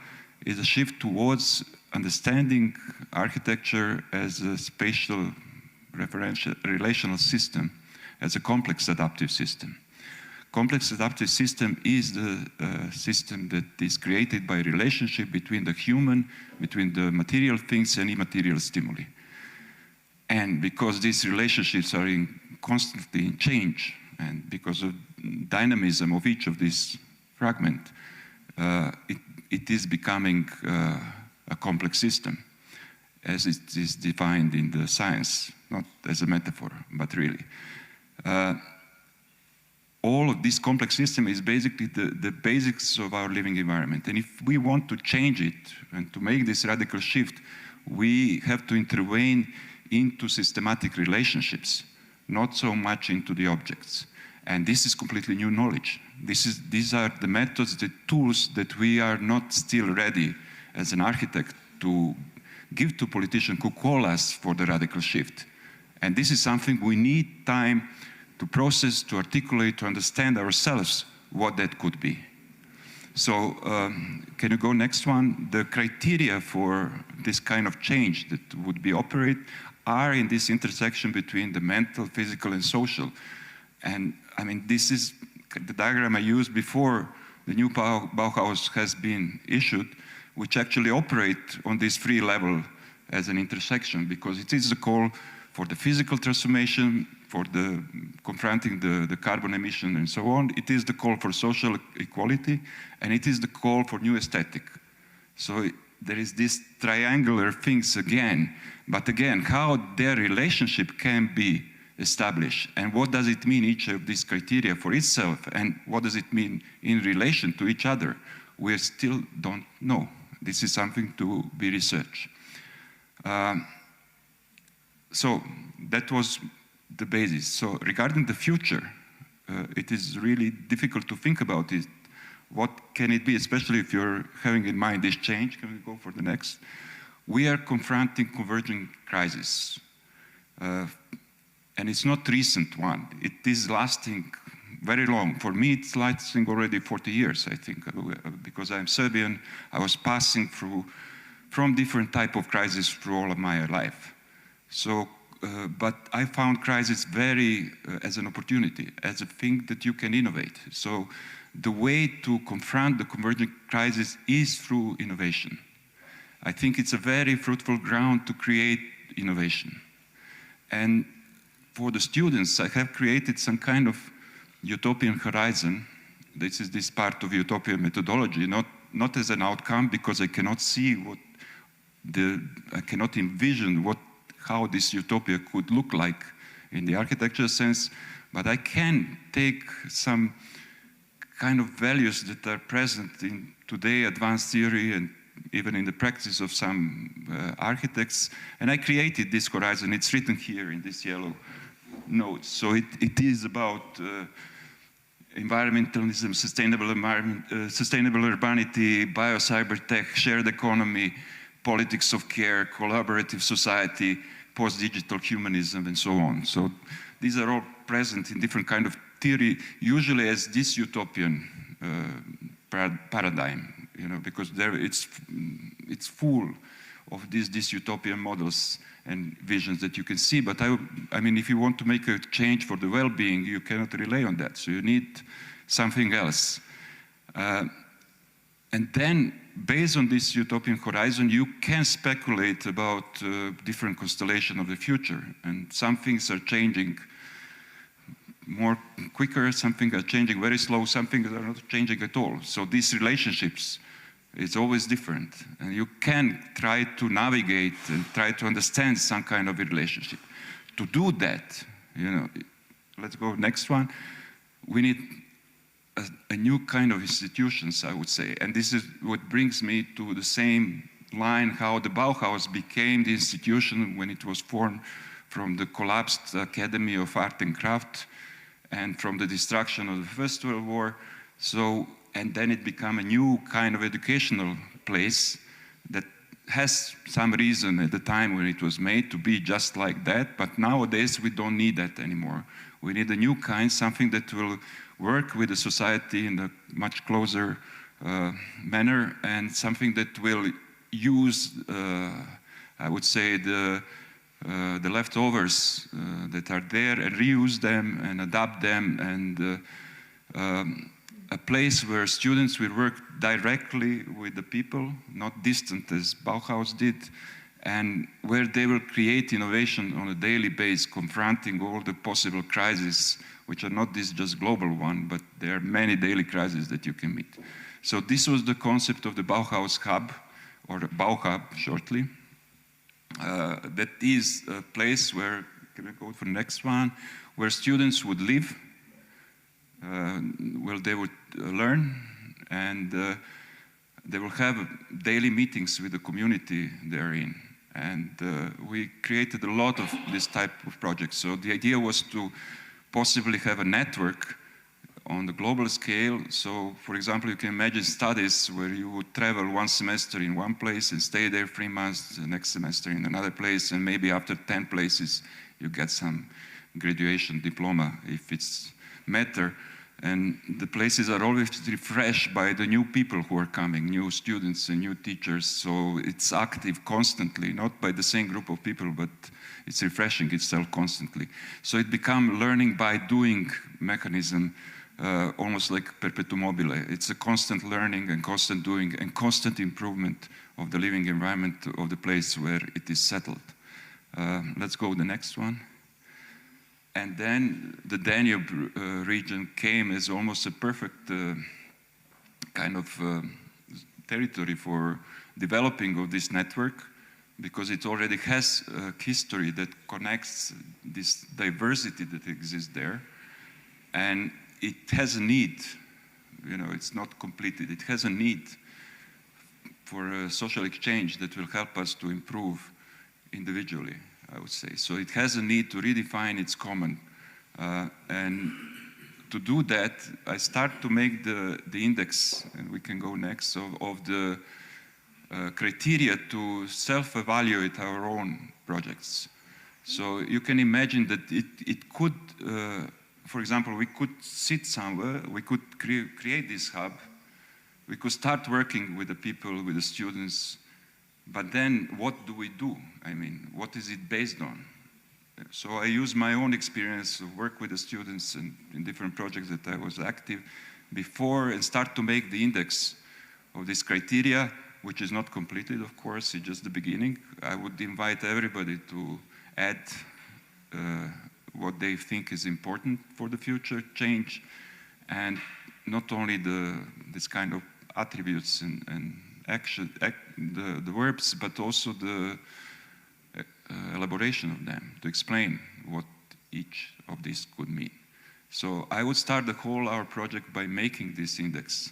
is a shift towards understanding architecture as a spatial relational system, as a complex adaptive system. Complex adaptive system is the system that is created by relationship between the human, between the material things and immaterial stimuli. And because these relationships are constantly in change, and because of dynamism of each of these fragments, it is becoming a complex system, as it is defined in the science, not as a metaphor, but really. All of this complex system is basically the basics of our living environment. And if we want to change it and to make this radical shift, we have to intervene into systematic relationships, not so much into the objects. And this is completely new knowledge. These are the methods, the tools that we are not still ready as an architect to give to politicians who call us for the radical shift. And this is something we need time to process, to articulate, to understand ourselves what that could be. So can you go next one? The criteria for this kind of change that would be operate are in this intersection between the mental, physical, and social. And I mean, this is the diagram I used before the new Bauhaus has been issued, which actually operate on this free level as an intersection, because it is the call for the physical transformation, for the confronting the carbon emission and so on. It is the call for social equality, and it is the call for new aesthetic. So there is this triangular things again, but again, how their relationship can be established, and what does it mean, each of these criteria for itself, and what does it mean in relation to each other, we still don't know. This is something to be researched. So that was the basis. So regarding the future, it is really difficult to think about it. What can it be, especially if you're having in mind this change? Can we go for the next? We are confronting converging crisis. And it's not recent one. It is lasting very long. For me, it's lasting already 40 years, I think, because I'm Serbian. I was passing through from different type of crises through all of my life. So, but I found crisis very as an opportunity, as a thing that you can innovate. So the way to confront the convergent crisis is through innovation. I think it's a very fruitful ground to create innovation. And for the students, I have created some kind of utopian horizon. This is this part of utopian methodology, not as an outcome, because I cannot see I cannot envision how this utopia could look like in the architecture sense, but I can take some kind of values that are present in today advanced theory and even in the practice of some architects, and I created this horizon. It's written here in this yellow note. So it is about environmentalism, sustainable environment, sustainable urbanity, bio-cybertech, shared economy, politics of care, collaborative society, post-digital humanism, and so on. So these are all present in different kind of theory, usually as this utopian paradigm, you know, because it's full of these utopian models and visions that you can see. But I mean, if you want to make a change for the well-being, you cannot rely on that. So you need something else. And then, based on this utopian horizon, you can speculate about different constellation of the future. And some things are changing more quicker, some things are changing very slow, some things are not changing at all. So these relationships, it's always different. And you can try to navigate and try to understand some kind of a relationship. To do that, you know, let's go next one, we need a new kind of institutions, I would say. And this is what brings me to the same line, how the Bauhaus became the institution when it was formed from the collapsed Academy of Art and Craft and from the destruction of the First World War. So, and then it became a new kind of educational place that has some reason at the time when it was made to be just like that, but nowadays we don't need that anymore. We need a new kind, something that will work with the society in a much closer manner, and something that will use, I would say, the leftovers that are there and reuse them and adapt them, and a place where students will work directly with the people, not distant as Bauhaus did, and where they will create innovation on a daily basis, confronting all the possible crises, which are not this just global one, but there are many daily crises that you can meet. So this was the concept of the Bauhaus Hub, or Bauhub shortly. That is a place where, can I go for the next one, where students would live, where they would learn, and they will have daily meetings with the community they're in. And we created a lot of this type of projects. So the idea was to possibly have a network on the global scale. So, for example, you can imagine studies where you would travel one semester in one place and stay there 3 months, the next semester in another place, and maybe after 10 places you get some graduation diploma if it's matter. And the places are always refreshed by the new people who are coming, new students and new teachers. So it's active constantly, not by the same group of people, but it's refreshing itself constantly. So it became learning by doing mechanism, almost like perpetuum mobile. It's a constant learning and constant doing and constant improvement of the living environment of the place where it is settled. Let's go to the next one. And then the Danube region came as almost a perfect kind of territory for developing of this network, because it already has a history that connects this diversity that exists there. And it has a need, you know, it's not completed, it has a need for a social exchange that will help us to improve individually, I would say. So it has a need to redefine its common. And to do that, I start to make the index, and we can go next, of the criteria to self-evaluate our own projects. So you can imagine that it could, for example, we could sit somewhere, we could create this hub, we could start working with the people, with the students, but then what do we do? I mean, what is it based on? So I use my own experience to work with the students in different projects that I was active before, and start to make the index of this criteria, which is not completed, of course, it's just the beginning. I would invite everybody to add what they think is important for the future change, and not only this kind of attributes and action, the verbs, but also the elaboration of them to explain what each of these could mean. So I would start our project by making this index.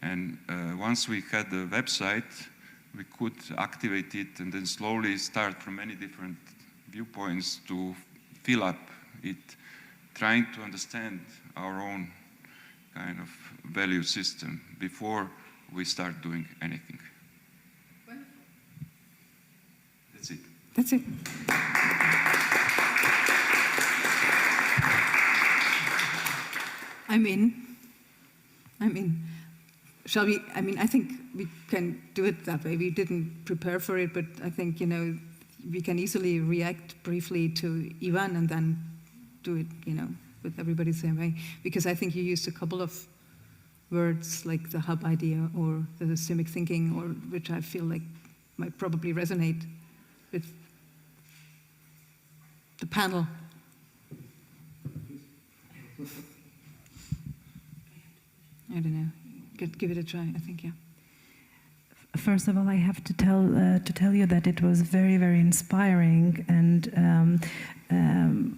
And once we had the website, we could activate it and then slowly start from many different viewpoints to fill up it, trying to understand our own kind of value system before we start doing anything. That's it. That's it. I mean, shall we, I think we can do it that way. We didn't prepare for it, but I think, we can easily react briefly to Ivan and then do it, with everybody the same way. Because I think you used a couple of words like the hub idea or the systemic thinking, or which I feel like might probably resonate with the panel. I don't know. Give it a try, I think, yeah. First of all, I have to tell you that it was very, very inspiring, and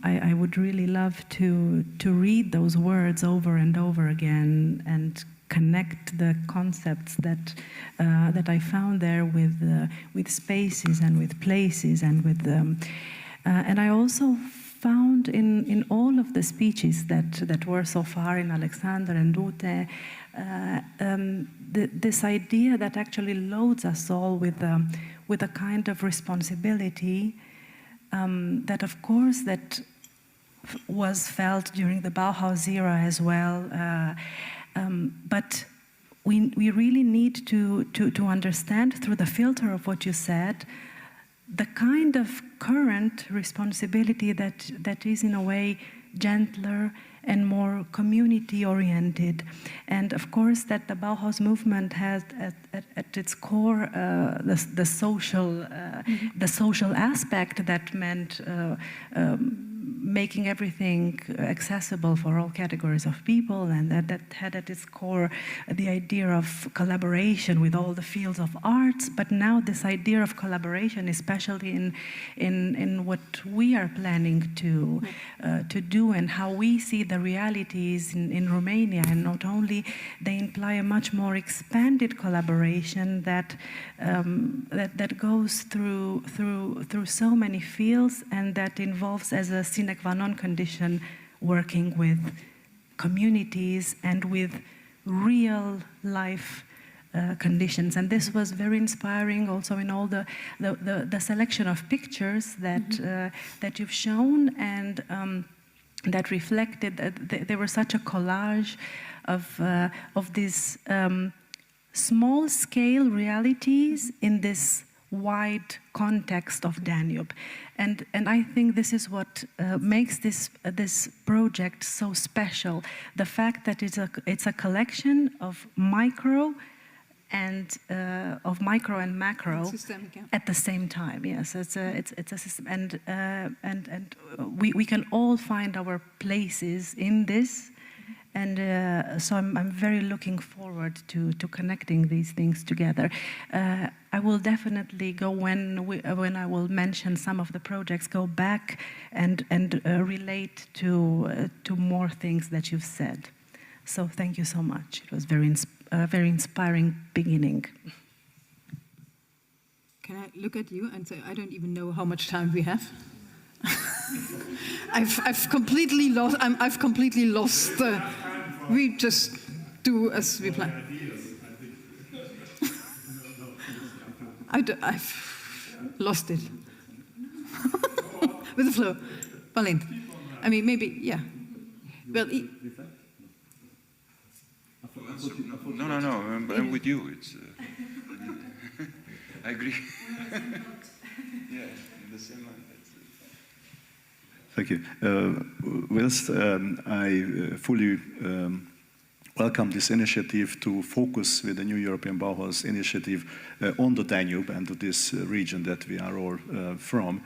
I would really love to read those words over and over again and connect the concepts that I found there with spaces and with places and with and I also found in all of the speeches that were so far in Alexander and Ute, this idea that actually loads us all with a kind of responsibility that, of course, that was felt during the Bauhaus era as well. But we really need to understand through the filter of what you said the kind of current responsibility that is in a way gentler and more community-oriented. And of course that the Bauhaus movement has at its core the social aspect that meant making everything accessible for all categories of people, and that had at its core the idea of collaboration with all the fields of arts. But now this idea of collaboration, especially in what we are planning to do and how we see the realities in Romania, and not only they imply a much more expanded collaboration that goes through so many fields, and that involves as a sine qua non condition working with communities and with real life conditions. And this was very inspiring also in all the selection of pictures that you've shown, and that reflected that there was such a collage of these small scale realities in this wide context of Danube, and I think this is what makes this project so special. The fact that it's a collection of micro and macro systemic, yeah, at the same time. Yes, it's a system, and we can all find our places in this. And so I'm very looking forward to connecting these things together. I will definitely go when I will mention some of the projects, go back and relate to more things that you've said. So thank you so much. It was a very inspiring beginning. Can I look at you and say, I don't even know how much time we have? I've completely lost. We just do as we plan. I've lost it. With the flow. Marleen. I mean, maybe, yeah. Well, No, I'm with you. It's. I agree. Yeah, in the same line. Thank you. Whilst I fully welcome this initiative to focus with the new European Bauhaus initiative on the Danube and to this region that we are all from,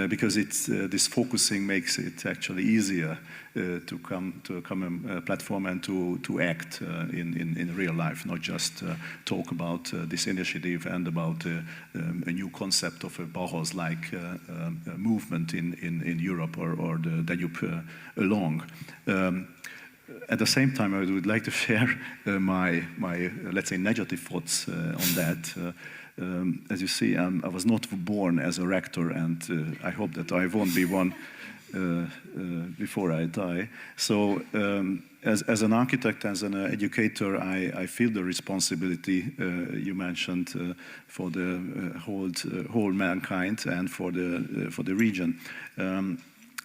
because this focusing makes it actually easier to come to a common platform and to act in real life, not just talk about this initiative and about a new concept of a Bauhaus-like movement in Europe or the Danube along. At the same time, I would like to share my let's say, negative thoughts on that. As you see, I was not born as a rector, and I hope that I won't be one before I die. So, as an architect, as an educator, I feel the responsibility you mentioned for the whole mankind and for the region.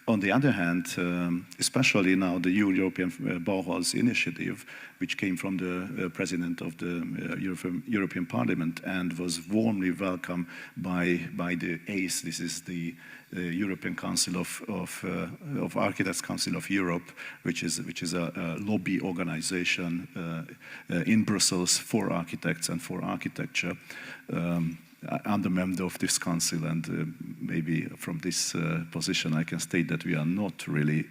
On the other hand, especially now the European Bauhaus initiative, which came from the president of the European Parliament and was warmly welcomed by the ACE. This is the European Council of Architects Council of Europe, which is a lobby organization in Brussels for architects and for architecture. I'm the member of this council, and maybe from this position I can state that we are not really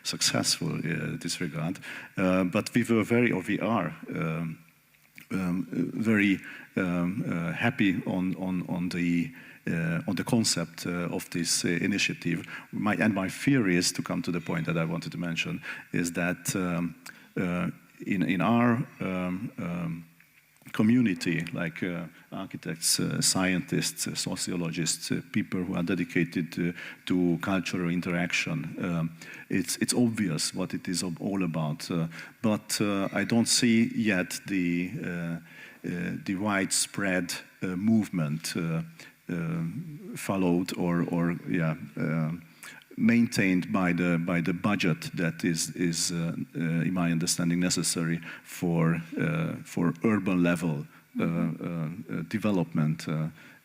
successful in this regard. But we are very happy on the concept of this initiative. My fear is, to come to the point that I wanted to mention, is that in our community, like architects, scientists, sociologists, people who are dedicated to cultural interaction. It's obvious what it is all about, but I don't see yet the widespread movement followed or maintained by the budget that is in my understanding, necessary for urban level development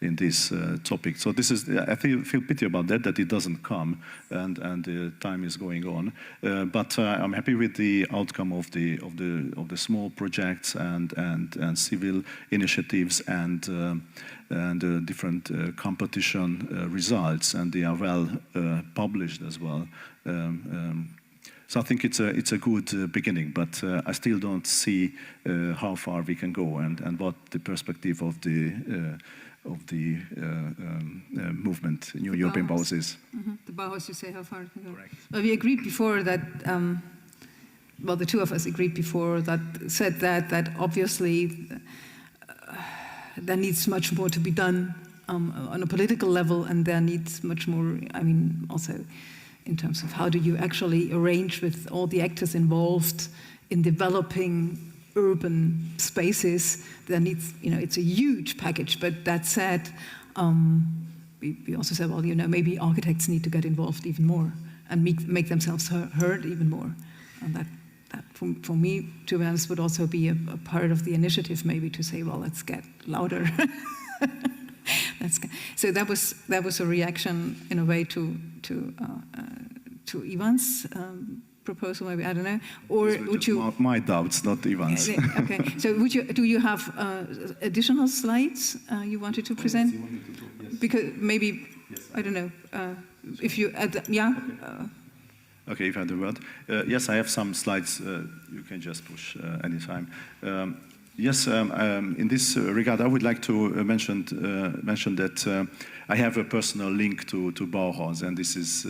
in this topic. So this is, I feel pity about that it doesn't come, and the time is going on. But I'm happy with the outcome of the small projects and civil initiatives and different competition results, and they are well published as well. So I think it's a good beginning, but I still don't see how far we can go and what the perspective of the movement, New European Bauhaus is. Mm-hmm. The Bauhaus, you say how far it can go. Correct. Well, we agreed before that. Well, the two of us agreed before that, said that obviously there needs much more to be done on a political level, and there needs much more. I mean, also in terms of how do you actually arrange with all the actors involved in developing urban spaces. There needs, it's a huge package. But that said, we also said, well, maybe architects need to get involved even more and make themselves heard even more. And that for me, to be honest, would also be a part of the initiative, maybe to say, well, let's get louder. So that was a reaction in a way to Ivan's proposal, maybe, I don't know. Or would you? My doubts, not Ivan's. Okay. So do you have additional slides you wanted to present? Yes. Because maybe, yes, I don't know, if you add, yeah. Okay, if I do that. Yes, I have some slides. You can just push anytime. Yes, in this regard, I would like to mention that I have a personal link to Bauhaus, and this is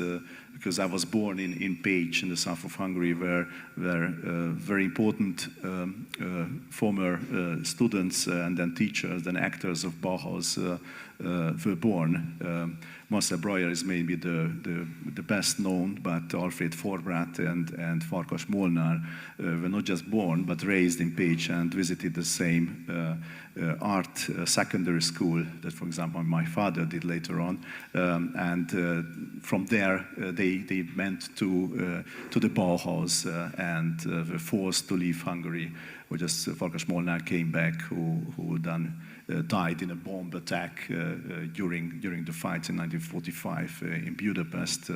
because I was born in Pécs, in the south of Hungary, where very important former students and then teachers and actors of Bauhaus were born. Marcel Breuer is maybe the best known, but Alfred Forbrath and Farkas Molnár were not just born, but raised in Pécs and visited the same art secondary school that, for example, my father did later on. And from there, they went to the Bauhaus and were forced to leave Hungary. Or just Farkas Molnár came back, who done died in a bomb attack during the fights in 1945 in Budapest,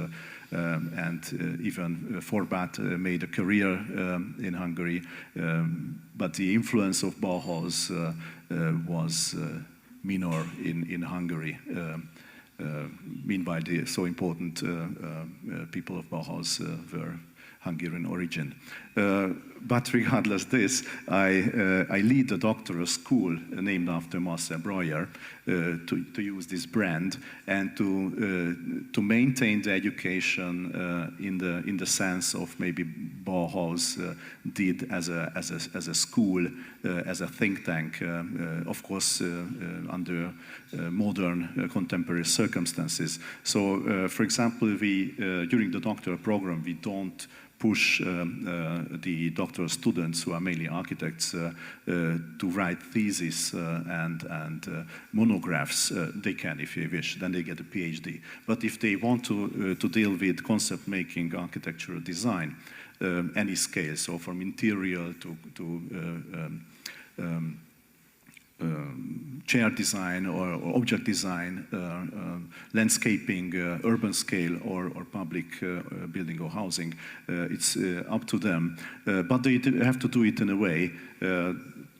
and even Forbat made a career in Hungary. But the influence of Bauhaus was minor in Hungary. Meanwhile, the so important people of Bauhaus were Hungarian origin. But regardless this, I lead a doctoral school named after Marcel Breuer to use this brand and to maintain the education in the sense of maybe Bauhaus did as a school, as a think tank, of course under modern contemporary circumstances. So, for example, we during the doctoral program we don't push the doctoral students, who are mainly architects, to write theses and monographs. They can, if they wish, then they get a PhD. But if they want to deal with concept making, architectural design, any scale, so from interior to chair design or object design, landscaping, urban scale or public building or housing, it's up to them. But they have to do it in a way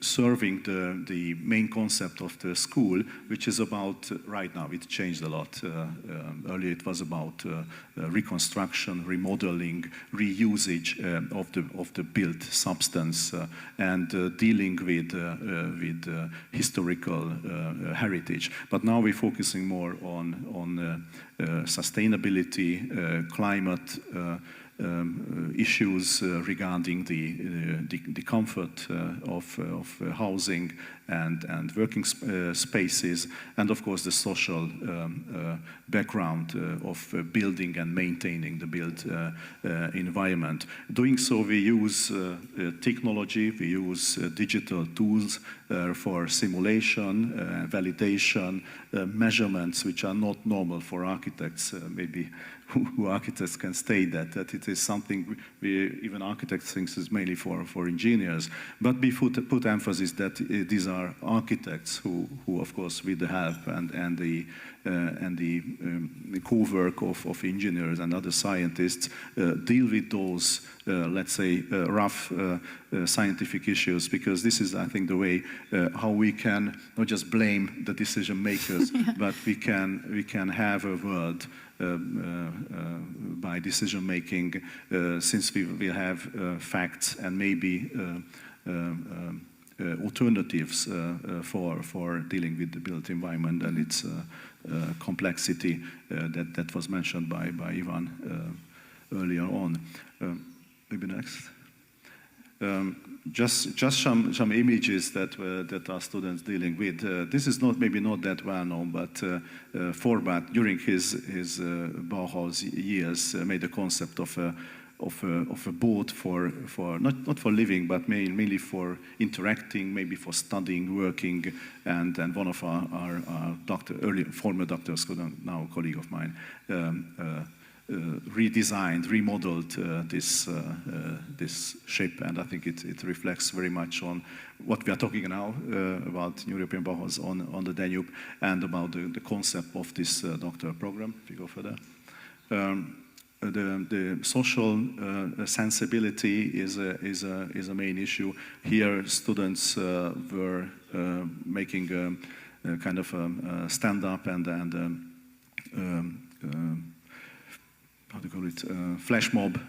serving the main concept of the school, which is about, right now it changed a lot. Earlier it was about reconstruction, remodeling, reusage of the built substance, and dealing with historical heritage. But now we're focusing more on sustainability, climate issues regarding the comfort of housing and working spaces, and of course the social background of building and maintaining the built environment. Doing so, we use technology, we use digital tools for simulation, validation, measurements which are not normal for architects. Maybe who architects can state that it is something even architects think is mainly for engineers. But we put emphasis that these are architects who of course with the help and the co-work of engineers and other scientists deal with those let's say rough scientific issues, because this is, I think, the way how we can not just blame the decision makers, but we can have a world by decision making, since we have facts and maybe alternatives for dealing with the built environment and its complexity that was mentioned by Ivan earlier on. Maybe next. Just some images that our students dealing with. This is maybe not that well known, but Forbat during his Bauhaus years made a concept of a boat for not for living, but mainly for interacting, maybe for studying, working, and one of our former doctoral student, now a colleague of mine, redesigned, remodeled this ship, and I think it reflects very much on what we are talking now about European Bauhaus on the Danube, and about the concept of this doctoral program. If you go further. The social sensibility is a main issue. Here, students were making a kind of a stand-up and how to call it, flash mob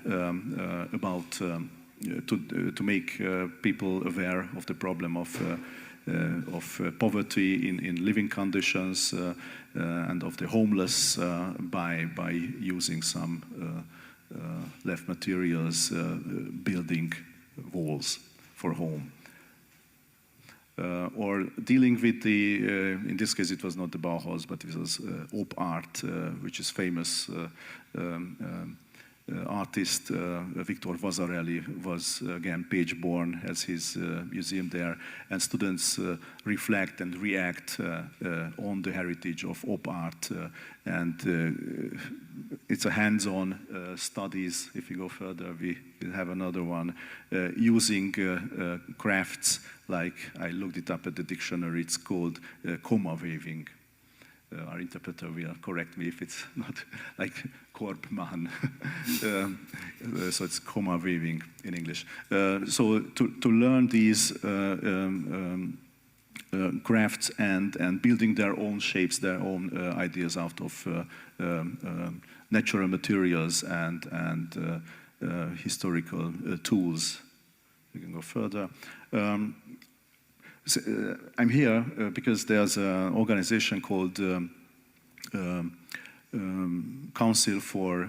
about to make people aware of the problem of poverty in living conditions and of the homeless by using some left materials, building walls for home. Or dealing with in this case it was not the Bauhaus, but it was op art, which is famous artist Victor Vasarely was again page-born, has his museum there, and students reflect and react on the heritage of op art and it's a hands-on studies. If you go further, we will have another one using crafts like, I looked it up at the dictionary, it's called comma weaving. Our interpreter will correct me if it's not like Korbmann. So it's comma weaving in English. So to learn these crafts and building their own shapes, their own ideas out of natural materials and historical tools. We can go further. I'm here because there's an organization called Council for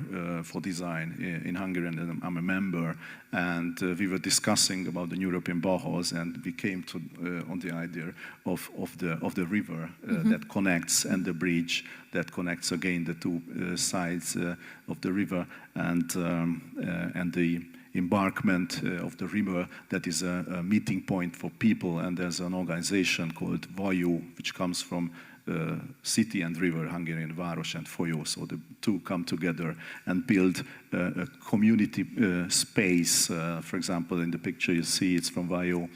Design in Hungary, and I'm a member. And we were discussing about the European Bauhaus, and we came to on the idea of the river that connects, and the bridge that connects again the two sides of the river, and the embarkment of the river that is a meeting point for people. And there's an organization called Vajó, which comes from city and river, Hungarian város and folyó. So the two come together and build a community space. For example, in the picture you see, it's from Vajó.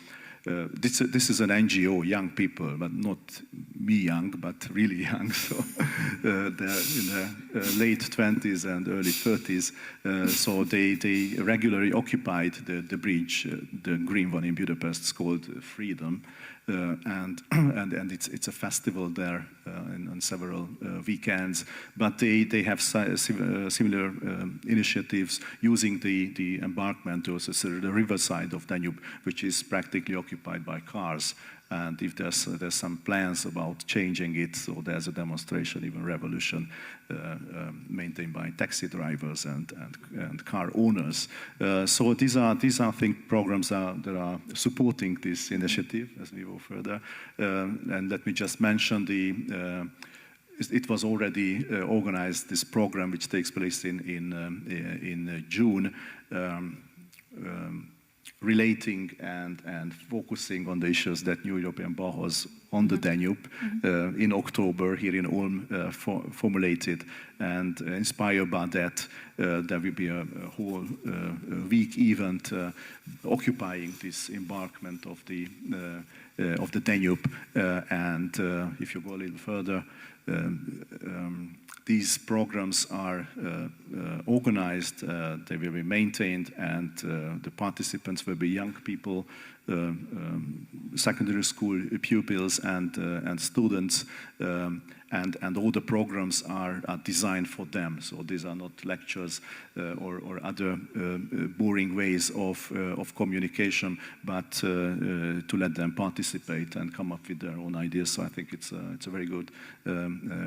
This is an NGO, young people, but not me young, but really young. So they're in the late 20s and early 30s. So they regularly occupied the bridge, the green one in Budapest. It's called Freedom. And it's a festival there on several weekends. But they have similar initiatives using the embankment, also the riverside of Danube, which is practically occupied by cars. And if there's some plans about changing it, so there's a demonstration, even revolution, maintained by taxi drivers and car owners. So these are I think programs that are supporting this initiative as we go further. And let me just mention it was already organized, this program, which takes place in June. Relating and focusing on the issues that New European Bauhaus on the Danube in October here in Ulm formulated, and inspired by that, there will be a whole week event occupying this embankment of the Danube. And if you go a little further, these programs are organized, they will be maintained, and the participants will be young people, secondary school pupils and students, and all the programs are designed for them. So these are not lectures or other boring ways of communication, but to let them participate and come up with their own ideas. So I think it's a very good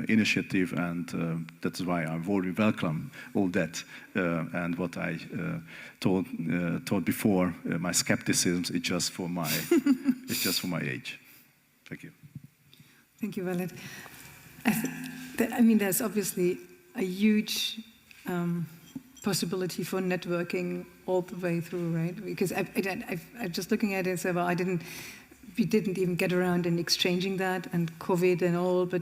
initiative, and that's why I very welcome all that. And what I told before, my skepticism is just for my age. Thank you. Thank you, Walid. I mean, there's obviously a huge possibility for networking all the way through, right? Because I'm just looking at it and say, well, we didn't even get around in exchanging that, and COVID and all, but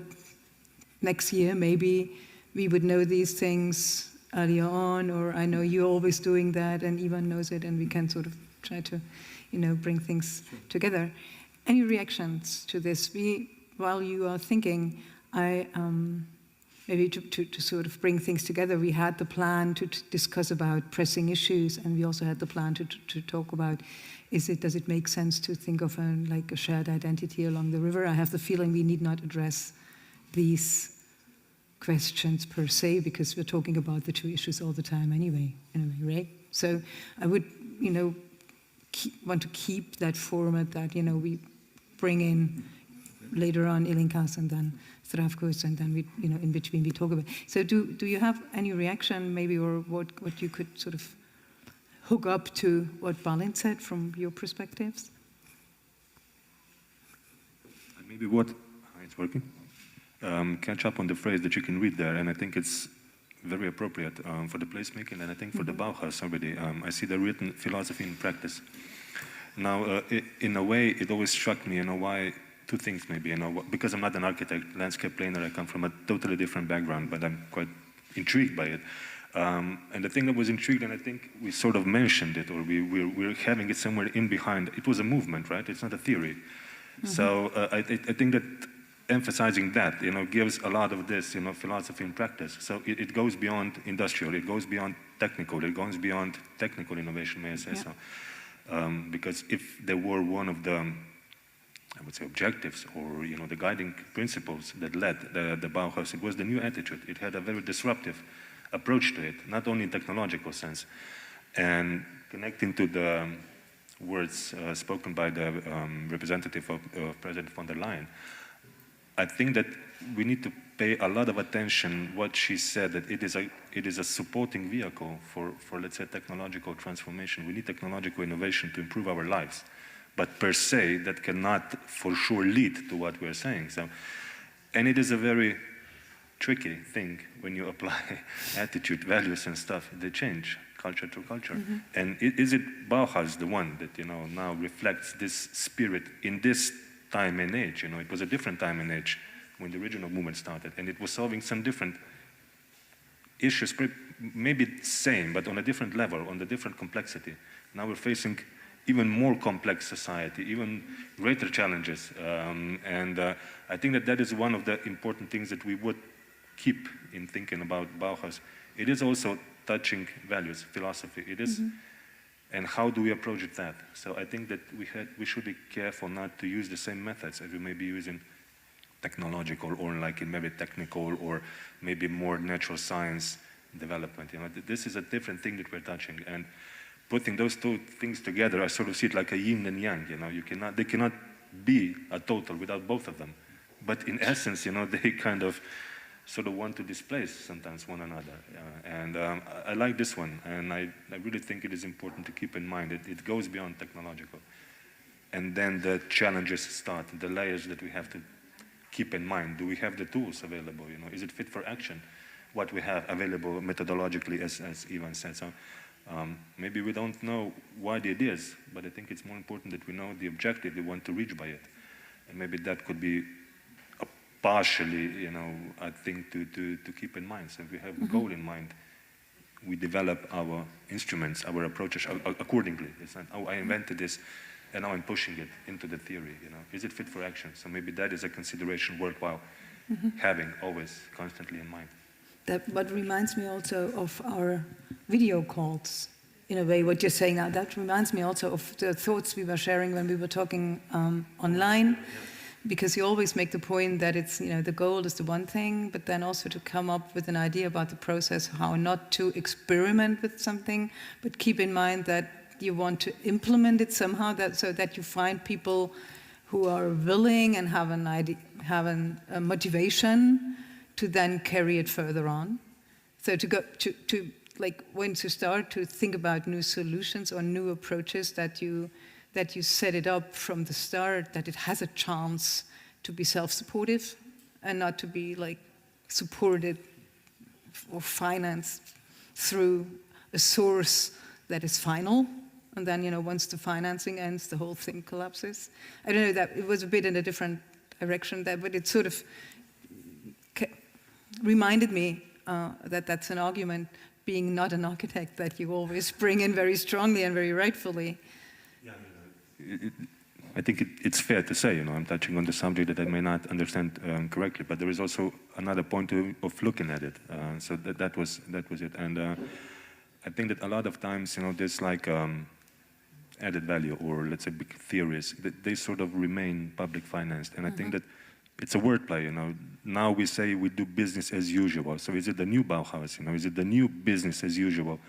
next year maybe we would know these things earlier on, or I know you're always doing that and Ivan knows it, and we can sort of try to, bring things together. Any reactions to this? While you are thinking, maybe to sort of bring things together, we had the plan to discuss about pressing issues, and we also had the plan to talk about, does it make sense to think of like a shared identity along the river? I have the feeling we need not address these questions per se, because we're talking about the two issues all the time anyway, right? So I would, want to keep that format that, we bring in later on Ilinkas and then Zdravkus, and then we, in between we talk about. So do you have any reaction maybe, or what you could sort of hook up to what Balint said from your perspectives? Maybe it's working. Catch up on the phrase that you can read there, and I think it's very appropriate for the placemaking, and I think for the Bauhaus already. I see the written philosophy in practice. Now, in a way, it always struck me, why two things maybe, because I'm not an architect, landscape planner, I come from a totally different background, but I'm quite intrigued by it. And the thing that was intrigued, and I think we sort of mentioned it, or we're having it somewhere in behind, it was a movement, right? It's not a theory. So I think that emphasizing that, gives a lot of this, philosophy in practice. So it goes beyond industrial, it goes beyond technical, it goes beyond technical innovation, may I say so. Because if there were one of the, I would say, objectives or the guiding principles that led the Bauhaus, it was the new attitude. It had a very disruptive approach to it, not only in technological sense. And connecting to the words spoken by the representative of President von der Leyen, I think that we need to pay a lot of attention what she said, that it is a supporting vehicle for let's say technological transformation. We need technological innovation to improve our lives, but per se that cannot for sure lead to what we're saying. So, and it is a very tricky thing when you apply attitude, values and stuff. They change culture to culture. And is it Bauhaus the one that now reflects this spirit in this time and age? It was a different time and age when the original movement started, and it was solving some different issues, maybe same, but on a different level, on a different complexity. Now we're facing even more complex society, even greater challenges, and I think that is one of the important things that we would keep in thinking about Bauhaus. It is also touching values, philosophy. It is, and how do we approach that? So I think that we should be careful not to use the same methods as we may be using technological or like in maybe technical or maybe more natural science development. This is a different thing that we're touching, and putting those two things together, I sort of see it like a yin and yang. They cannot be a total without both of them. But in essence, they kind of sort of want to displace sometimes one another. And I like this one, and I really think it is important to keep in mind that it goes beyond technological. And then the challenges start, the layers that we have to keep in mind. Do we have the tools available? Is it fit for action? What we have available methodologically, as Ivan said. So maybe we don't know what it is, but I think it's more important that we know the objective we want to reach by it. And maybe that could be partially, I think to keep in mind. So if we have a goal in mind, we develop our instruments, our approaches accordingly. It's not, oh, I invented this, and now I'm pushing it into the theory. Is it fit for action? So maybe that is a consideration worthwhile having always constantly in mind. That what reminds me also of our video calls, in a way, what you're saying now. That reminds me also of the thoughts we were sharing when we were talking online, because you always make the point that it's, the goal is the one thing, but then also to come up with an idea about the process, how not to experiment with something, but keep in mind that you want to implement it somehow, so that you find people who are willing and have an idea, have a motivation to then carry it further on. So to go to like when to start to think about new solutions or new approaches, that you set it up from the start, that it has a chance to be self-supportive and not to be like supported or financed through a source that is final. And then, once the financing ends, the whole thing collapses. I don't know, that it was a bit in a different direction there, but it sort of reminded me that that's an argument, being not an architect, that you always bring in very strongly and very rightfully. Yeah, I think it's fair to say, I'm touching on the subject that I may not understand correctly, but there is also another point of looking at it. So that was it. And I think that a lot of times, there's like added value, or let's say big theories, that they sort of remain public financed. And I think that it's a wordplay, Now we say we do business as usual. So is it the new Bauhaus, Is it the new business as usual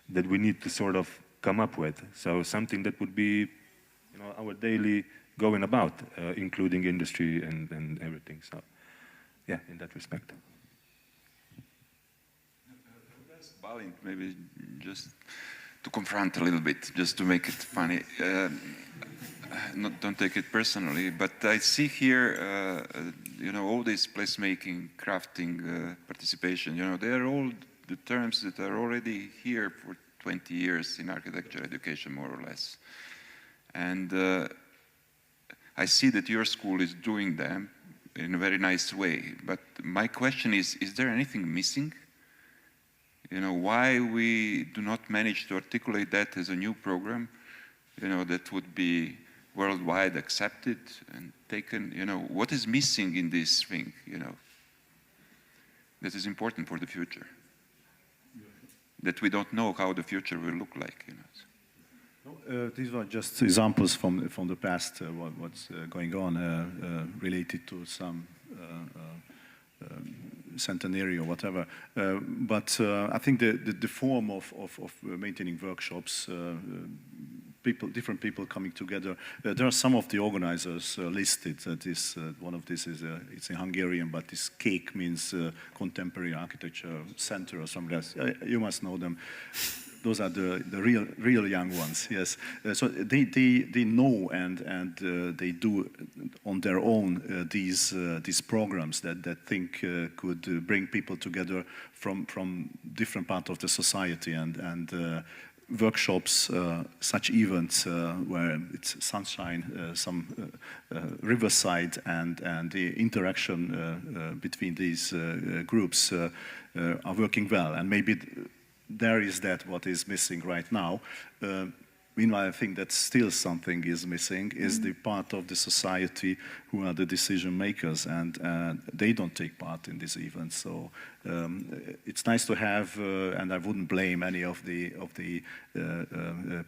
that we need to sort of come up with? So something that would be, our daily going about, including industry and everything. So, yeah, in that respect. Balint, maybe just to confront a little bit, just to make it funny. Don't take it personally, but I see here, all this placemaking, crafting, participation, they are all the terms that are already here for 20 years in architecture education, more or less. And I see that your school is doing them in a very nice way. But my question is there anything missing? You know, why we do not manage to articulate that as a new program, you know, that would be worldwide accepted and taken, you know, what is missing in this thing, you know, that is important for the future, that we don't know how the future will look like, you know. These were just examples from the past, what's going on related to some centenary or whatever. But I think the form of maintaining workshops, different people coming together. There are some of the organizers listed. That is one of this is it's in Hungarian, but this CAKE means Contemporary Architecture Center or something else. You must know them. Those are the real young ones. Yes. So they know and they do on their own these programs that think could bring people together from different parts of the society and workshops, such events where it's sunshine, some riverside, and the interaction between these groups are working well. And maybe there is that what is missing right now. Meanwhile, I think that still something is missing, is the part of the society who are the decision makers, and they don't take part in these events. So it's nice to have, and I wouldn't blame any of the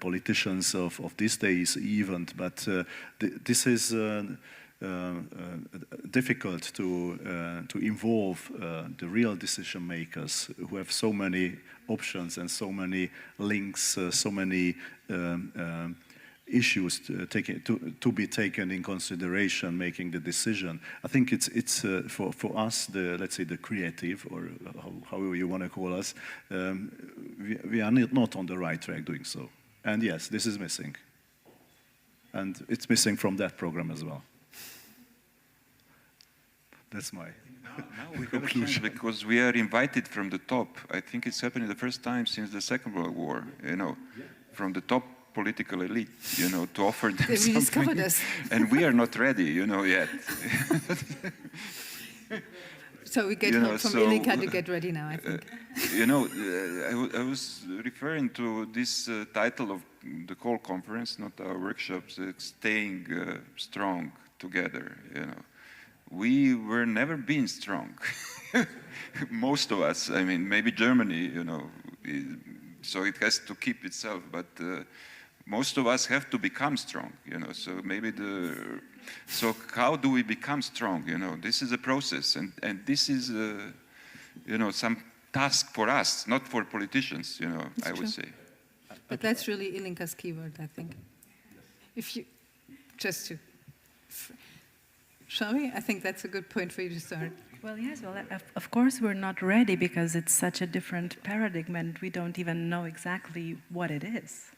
politicians of this day's event, but this is difficult to involve the real decision makers who have so many options and so many links, so many issues to be taken in consideration, making the decision. I think it's for us, let's say the creative, or however you want to call us, we are not on the right track doing so. And yes, this is missing. And it's missing from that program as well. That's my now we conclusion, because we are invited from the top. I think it's happening the first time since the Second World War, you know, from the top political elite, you know, to offer them something. Rediscovered us. And we are not ready, you know, yet. So we get help from Ilika to get ready now, I think. You know, I was referring to this title of the whole conference, not our workshops, staying strong together, you know. We were never been strong. Most of us, I mean, maybe Germany, you know, so it has to keep itself, but most of us have to become strong, you know, so maybe so how do we become strong, you know? This is a process, and this is, you know, some task for us, not for politicians, you know, I would say. But that's really Ilinka's keyword, I think. If you, just to... Shall we? I think that's a good point for you to start. Well, yes, well, of course we're not ready because it's such a different paradigm and we don't even know exactly what it is,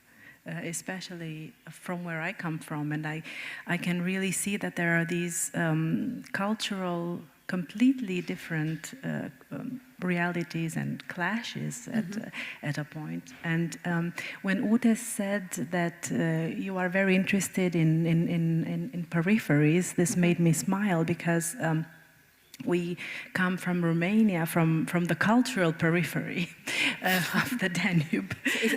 especially from where I come from. And I can really see that there are these cultural, completely different realities and clashes at a point. And when Ute said that you are very interested in peripheries, this made me smile because we come from Romania, from the cultural periphery of the Danube,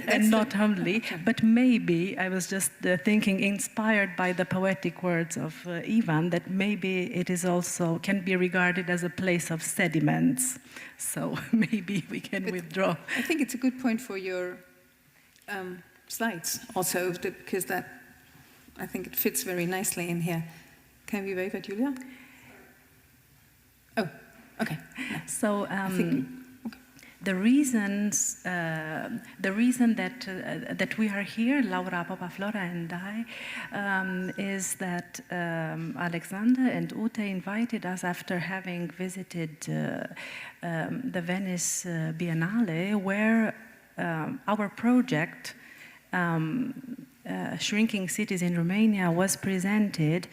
and not only, but maybe, I was just thinking, inspired by the poetic words of Ivan, that maybe it is also, can be regarded as a place of sediments. So maybe we can withdraw. I think it's a good point for your slides also, because that, I think it fits very nicely in here. Can we wave at Julia? Oh, okay. So the reason that we are here, Laura, Papa, Flora, and I, is that Alexander and Ute invited us after having visited the Venice Biennale, where our project, Shrinking Cities in Romania, was presented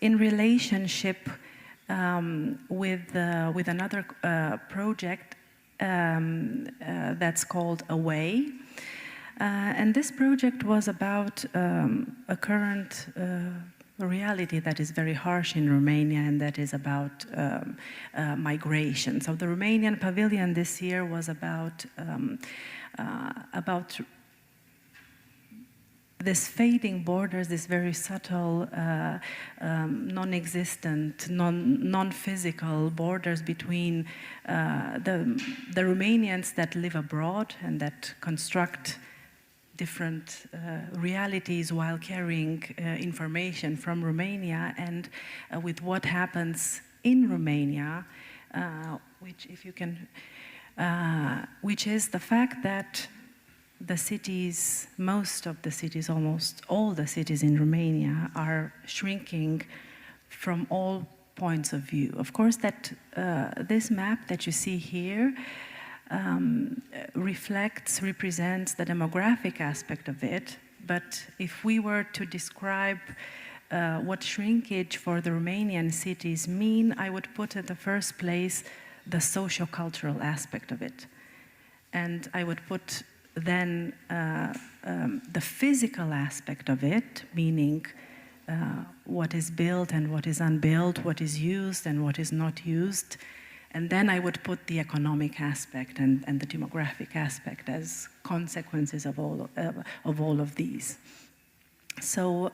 in relationship with another project that's called Away. And this project was about a current reality that is very harsh in Romania, and that is about migration. So the Romanian pavilion this year was about this fading borders, this very subtle, non-existent, non-physical borders between the Romanians that live abroad and that construct different realities while carrying information from Romania, and with what happens in Romania, which, if you can, which is the fact that the cities, most of the cities, almost all the cities in Romania are shrinking from all points of view. Of course, that this map that you see here represents the demographic aspect of it, but if we were to describe what shrinkage for the Romanian cities mean, I would put at the first place the socio-cultural aspect of it. And I would put then the physical aspect of it, meaning what is built and what is unbuilt, what is used and what is not used. And then I would put the economic aspect and the demographic aspect as consequences of all of these. So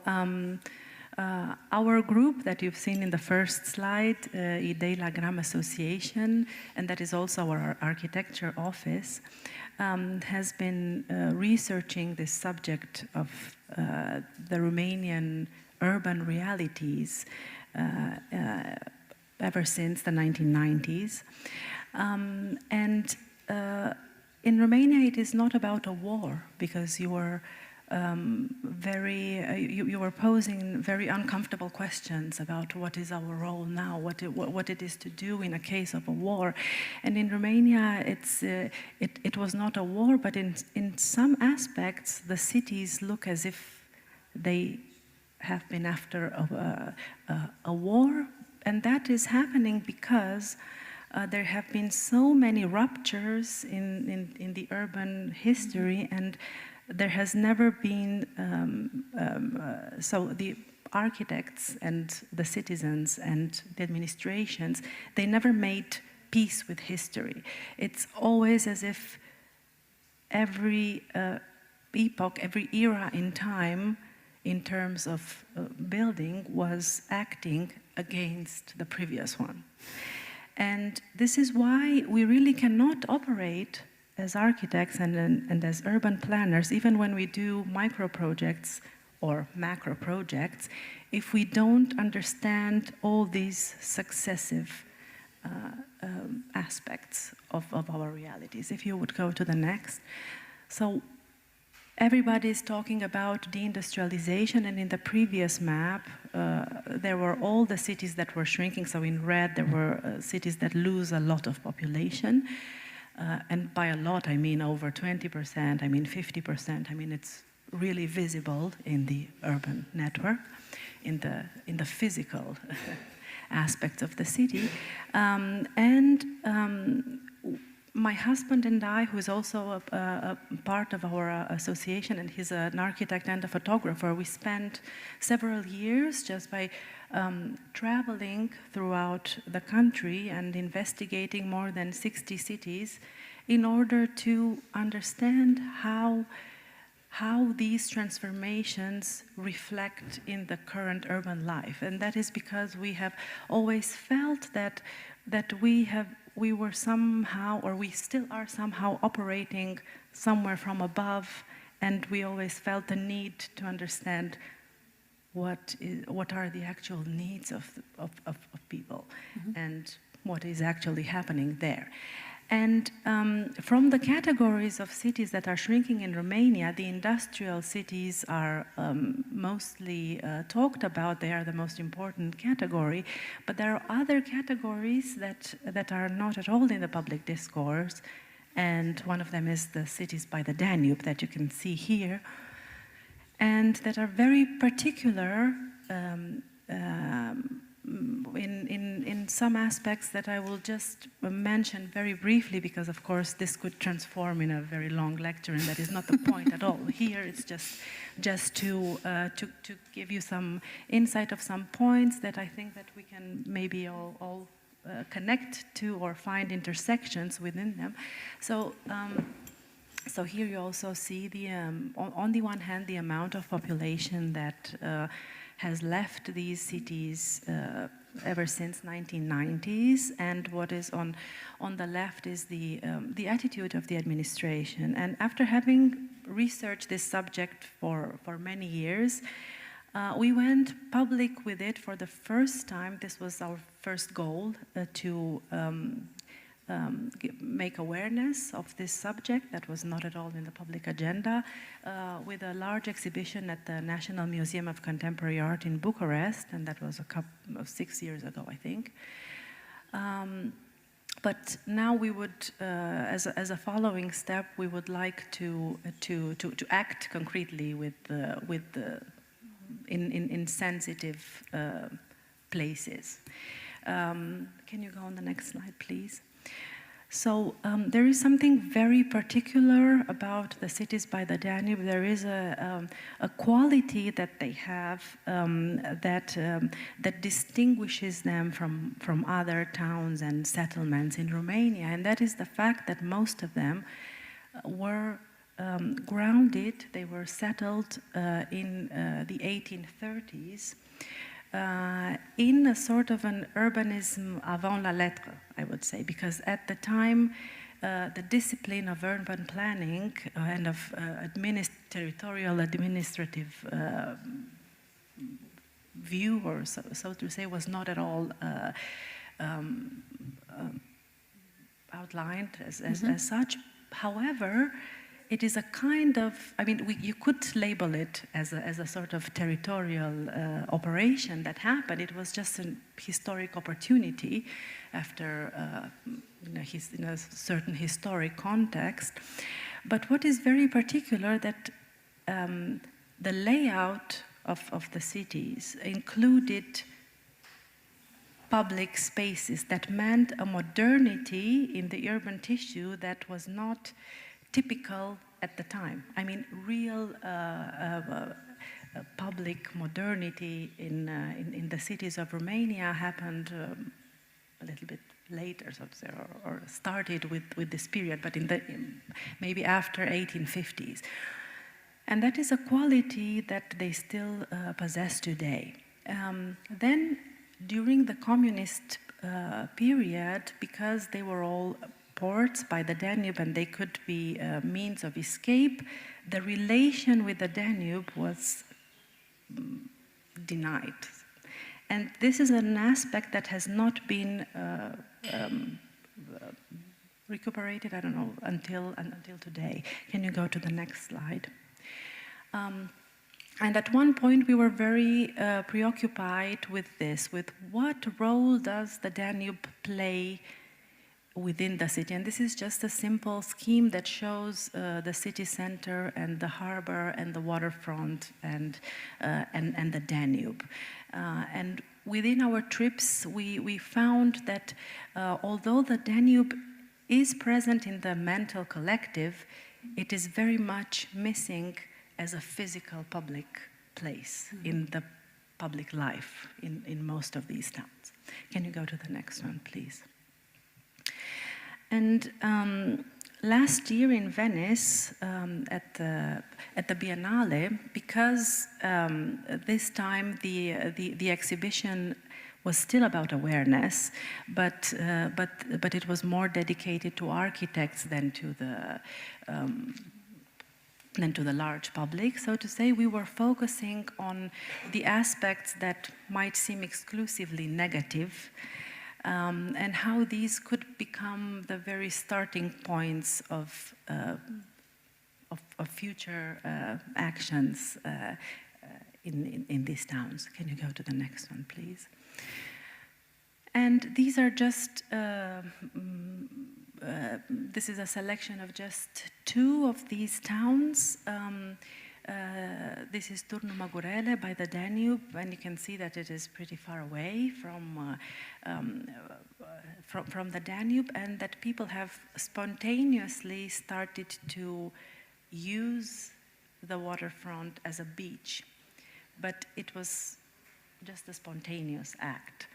our group that you've seen in the first slide, Idei la Gram Association, and that is also our architecture office, has been researching this subject of the Romanian urban realities ever since the 1990s. And in Romania, it is not about a war, because you were you were posing very uncomfortable questions about what is our role now, what it is to do in a case of a war. And in Romania, it was not a war, but in some aspects, the cities look as if they have been after a war. And that is happening because there have been so many ruptures in the urban history, and there has never been, so the architects and the citizens and the administrations, they never made peace with history. It's always as if every epoch, every era in time, in terms of building, was acting against the previous one. And this is why we really cannot operate as architects and as urban planners, even when we do micro projects or macro projects, if we don't understand all these successive aspects of our realities. If you would go to the next. So everybody is talking about deindustrialization, and in the previous map, there were all the cities that were shrinking. So in red, there were cities that lose a lot of population. And by a lot, I mean over 20%, I mean 50%. I mean, it's really visible in the urban network, in the physical aspects of the city. My husband and I, who is also a part of our association, and he's an architect and a photographer, we spent several years just by traveling throughout the country and investigating more than 60 cities in order to understand how these transformations reflect in the current urban life. And that is because we have always felt that we were somehow, or we still are somehow, operating somewhere from above, and we always felt the need to understand what are the actual needs of people, mm-hmm. and what is actually happening there. And from the categories of cities that are shrinking in Romania, the industrial cities are mostly talked about. They are the most important category. But there are other categories that are not at all in the public discourse. And one of them is the cities by the Danube that you can see here, and that are very particular in some aspects that I will just mention very briefly, because of course this could transform in a very long lecture, and that is not the point at all. Here it's just to give you some insight of some points that I think that we can maybe all connect to or find intersections within them. So here you also see the on the one hand the amount of population that has left these cities ever since 1990s, and what is on the left is the attitude of the administration. And after having researched this subject for many years, we went public with it for the first time. This was our first goal, to make awareness of this subject that was not at all in the public agenda, with a large exhibition at the National Museum of Contemporary Art in Bucharest, and that was a couple of 6 years ago, I think. But now we would, as a following step, we would like to act concretely in sensitive places. Can you go on the next slide, please? So there is something very particular about the cities by the Danube. There is a quality that they have that distinguishes them from other towns and settlements in Romania, and that is the fact that most of them were grounded. They were settled in the 1830s. In a sort of an urbanism avant la lettre, I would say, because at the time the discipline of urban planning and of territorial administrative view, or so to say, was not at all outlined as such. However, it is a kind of, I mean, you could label it as a sort of territorial operation that happened. It was just a historic opportunity after in a certain historic context. But what is very particular that the layout of the cities included public spaces that meant a modernity in the urban tissue that was not typical at the time. I mean, real public modernity in the cities of Romania happened a little bit later, so to say, or started with this period, but maybe after 1850s. And that is a quality that they still possess today. Then, during the communist period, because they were all ports by the Danube and they could be means of escape, the relation with the Danube was denied. And this is an aspect that has not been recuperated, I don't know, until today. Can you go to the next slide? And at one point we were very preoccupied with this, with what role does the Danube play within the city. And this is just a simple scheme that shows the city center and the harbor and the waterfront and the Danube. And within our trips, we found that although the Danube is present in the mental collective, it is very much missing as a physical public place in the public life in most of these towns. Can you go to the next one, please? And last year in Venice, at the Biennale, because this time the exhibition was still about awareness, but it was more dedicated to architects than to the large public, so to say. We were focusing on the aspects that might seem exclusively negative, and how these could become the very starting points of future actions in these towns. Can you go to the next one, please? And these are just, this is a selection of just 2 of these towns. This is Turnu Magurele by the Danube, and you can see that it is pretty far away from the Danube, and that people have spontaneously started to use the waterfront as a beach. But it was just a spontaneous act.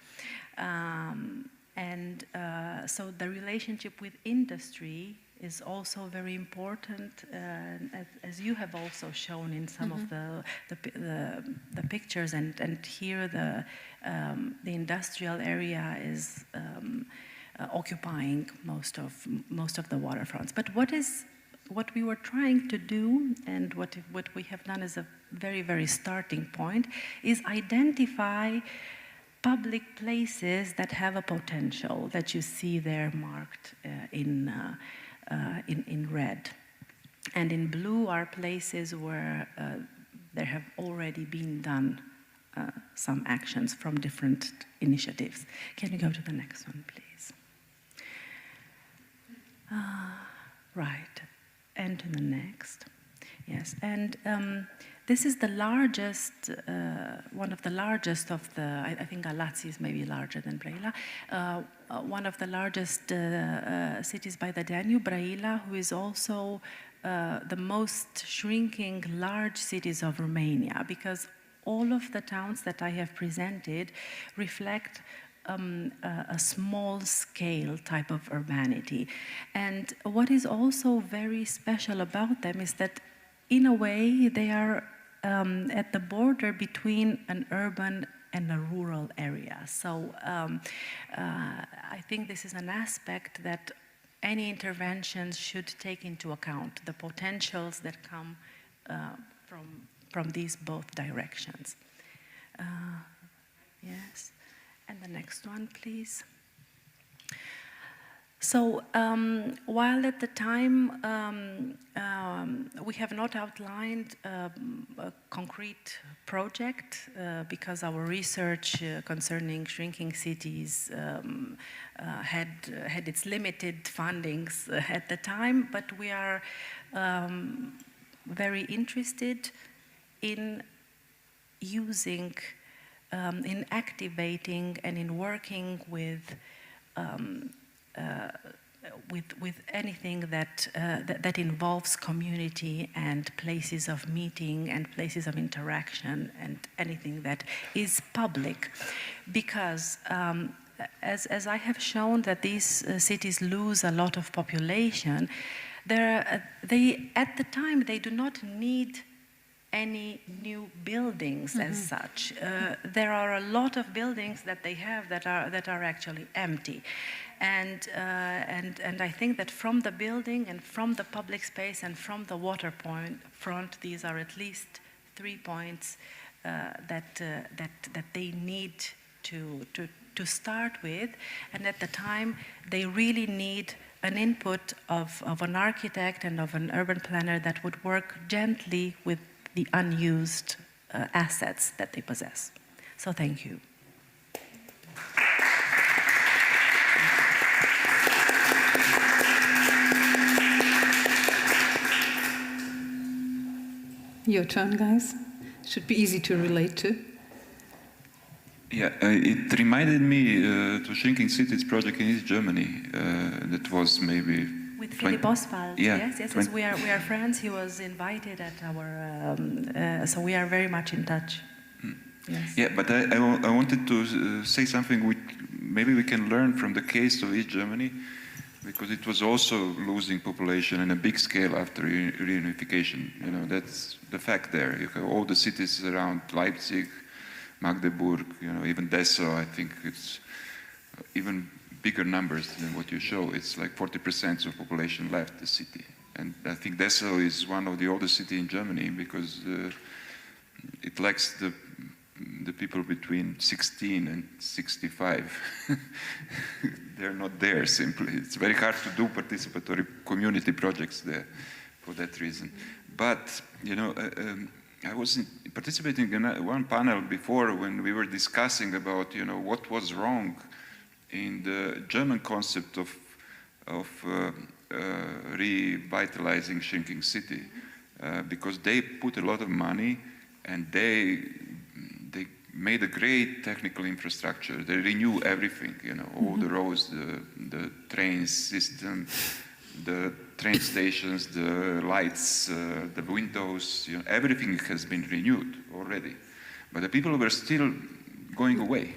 So the relationship with industry is also very important, as you have also shown in some of the pictures, and here the industrial area is occupying most of the waterfronts. But what we were trying to do, and what we have done as a very, very starting point, is identify public places that have a potential that you see there marked in red. And in blue are places where there have already been done some actions from different initiatives. Can you go to the next one, please? Right, and to the next. Yes, and this is the largest, one of the largest of the, I think Galați is maybe larger than Brăila, one of the largest cities by the Danube, Brăila, who is also the most shrinking large cities of Romania, because all of the towns that I have presented reflect a small-scale type of urbanity. And what is also very special about them is that, in a way, they are at the border between an urban and a rural area. So I think this is an aspect that any interventions should take into account, the potentials that come from these both directions. Yes, and the next one, please. So while at the time we have not outlined a concrete project because our research concerning shrinking cities had its limited fundings at the time, but we are very interested in using, in activating and in working with anything that involves community and places of meeting and places of interaction and anything that is public, because as I have shown that these cities lose a lot of population, at the time they do not need any new buildings as such. There are a lot of buildings that they have that are actually empty. And I think that from the building and from the public space and from the water front, these are at least 3 points that they need to start with. And at the time, they really need an input of an architect and of an urban planner that would work gently with the unused assets that they possess. So thank you. Your turn, guys. Should be easy to relate to. Yeah, it reminded me to Shrinking Cities project in East Germany. That was maybe with Philipp Oswald. Yeah, yes, we are friends. He was invited at our, so we are very much in touch. Yes. Yeah, but I wanted to say something which maybe we can learn from the case of East Germany, because it was also losing population in a big scale after reunification. You know, that's the fact there. You have all the cities around Leipzig, Magdeburg, you know, even Dessau. I think it's even bigger numbers than what you show. It's like 40% of population left the city. And I think Dessau is one of the oldest cities in Germany because it lacks the people between 16 and 65. They're not there simply. It's very hard to do participatory community projects there for that reason. But, you know, I was participating in one panel before when we were discussing about, you know, what was wrong in the German concept of revitalizing shrinking city. because they put a lot of money and they made a great technical infrastructure. They renew everything, you know, all the roads, the train system, the train stations, the lights, the windows, you know, everything has been renewed already. But the people were still going away.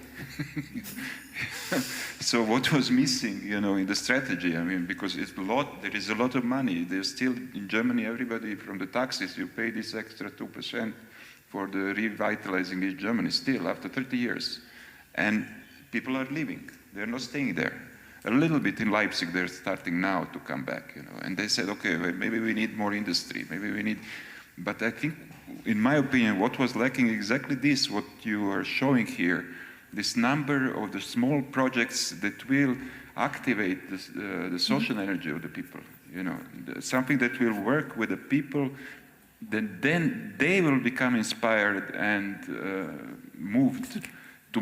So what was missing, you know, in the strategy? I mean, because there is a lot of money. There's still, in Germany, everybody from the taxes, you pay this extra 2% for the revitalizing East Germany still after 30 years. And people are leaving. They're not staying there. A little bit in Leipzig, they're starting now to come back, you know. And they said, okay, well, maybe we need more industry. Maybe we need, but I think, in my opinion, what was lacking exactly this, what you are showing here, this number of the small projects that will activate the social energy of the people, you know, something that will work with the people, then they will become inspired and moved to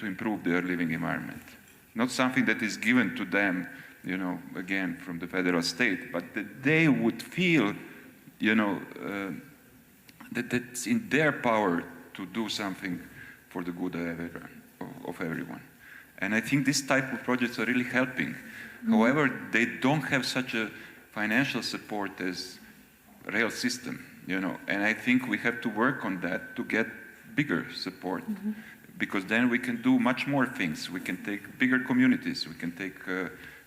improve their living environment. Not something that is given to them, you know, again, from the federal state, but that they would feel, you know, that it's in their power to do something for the good of everyone. And I think this type of projects are really helping. However, they don't have such a financial support as rail system, you know, and I think we have to work on that to get bigger support, because then we can do much more things. We can take bigger communities. We can take,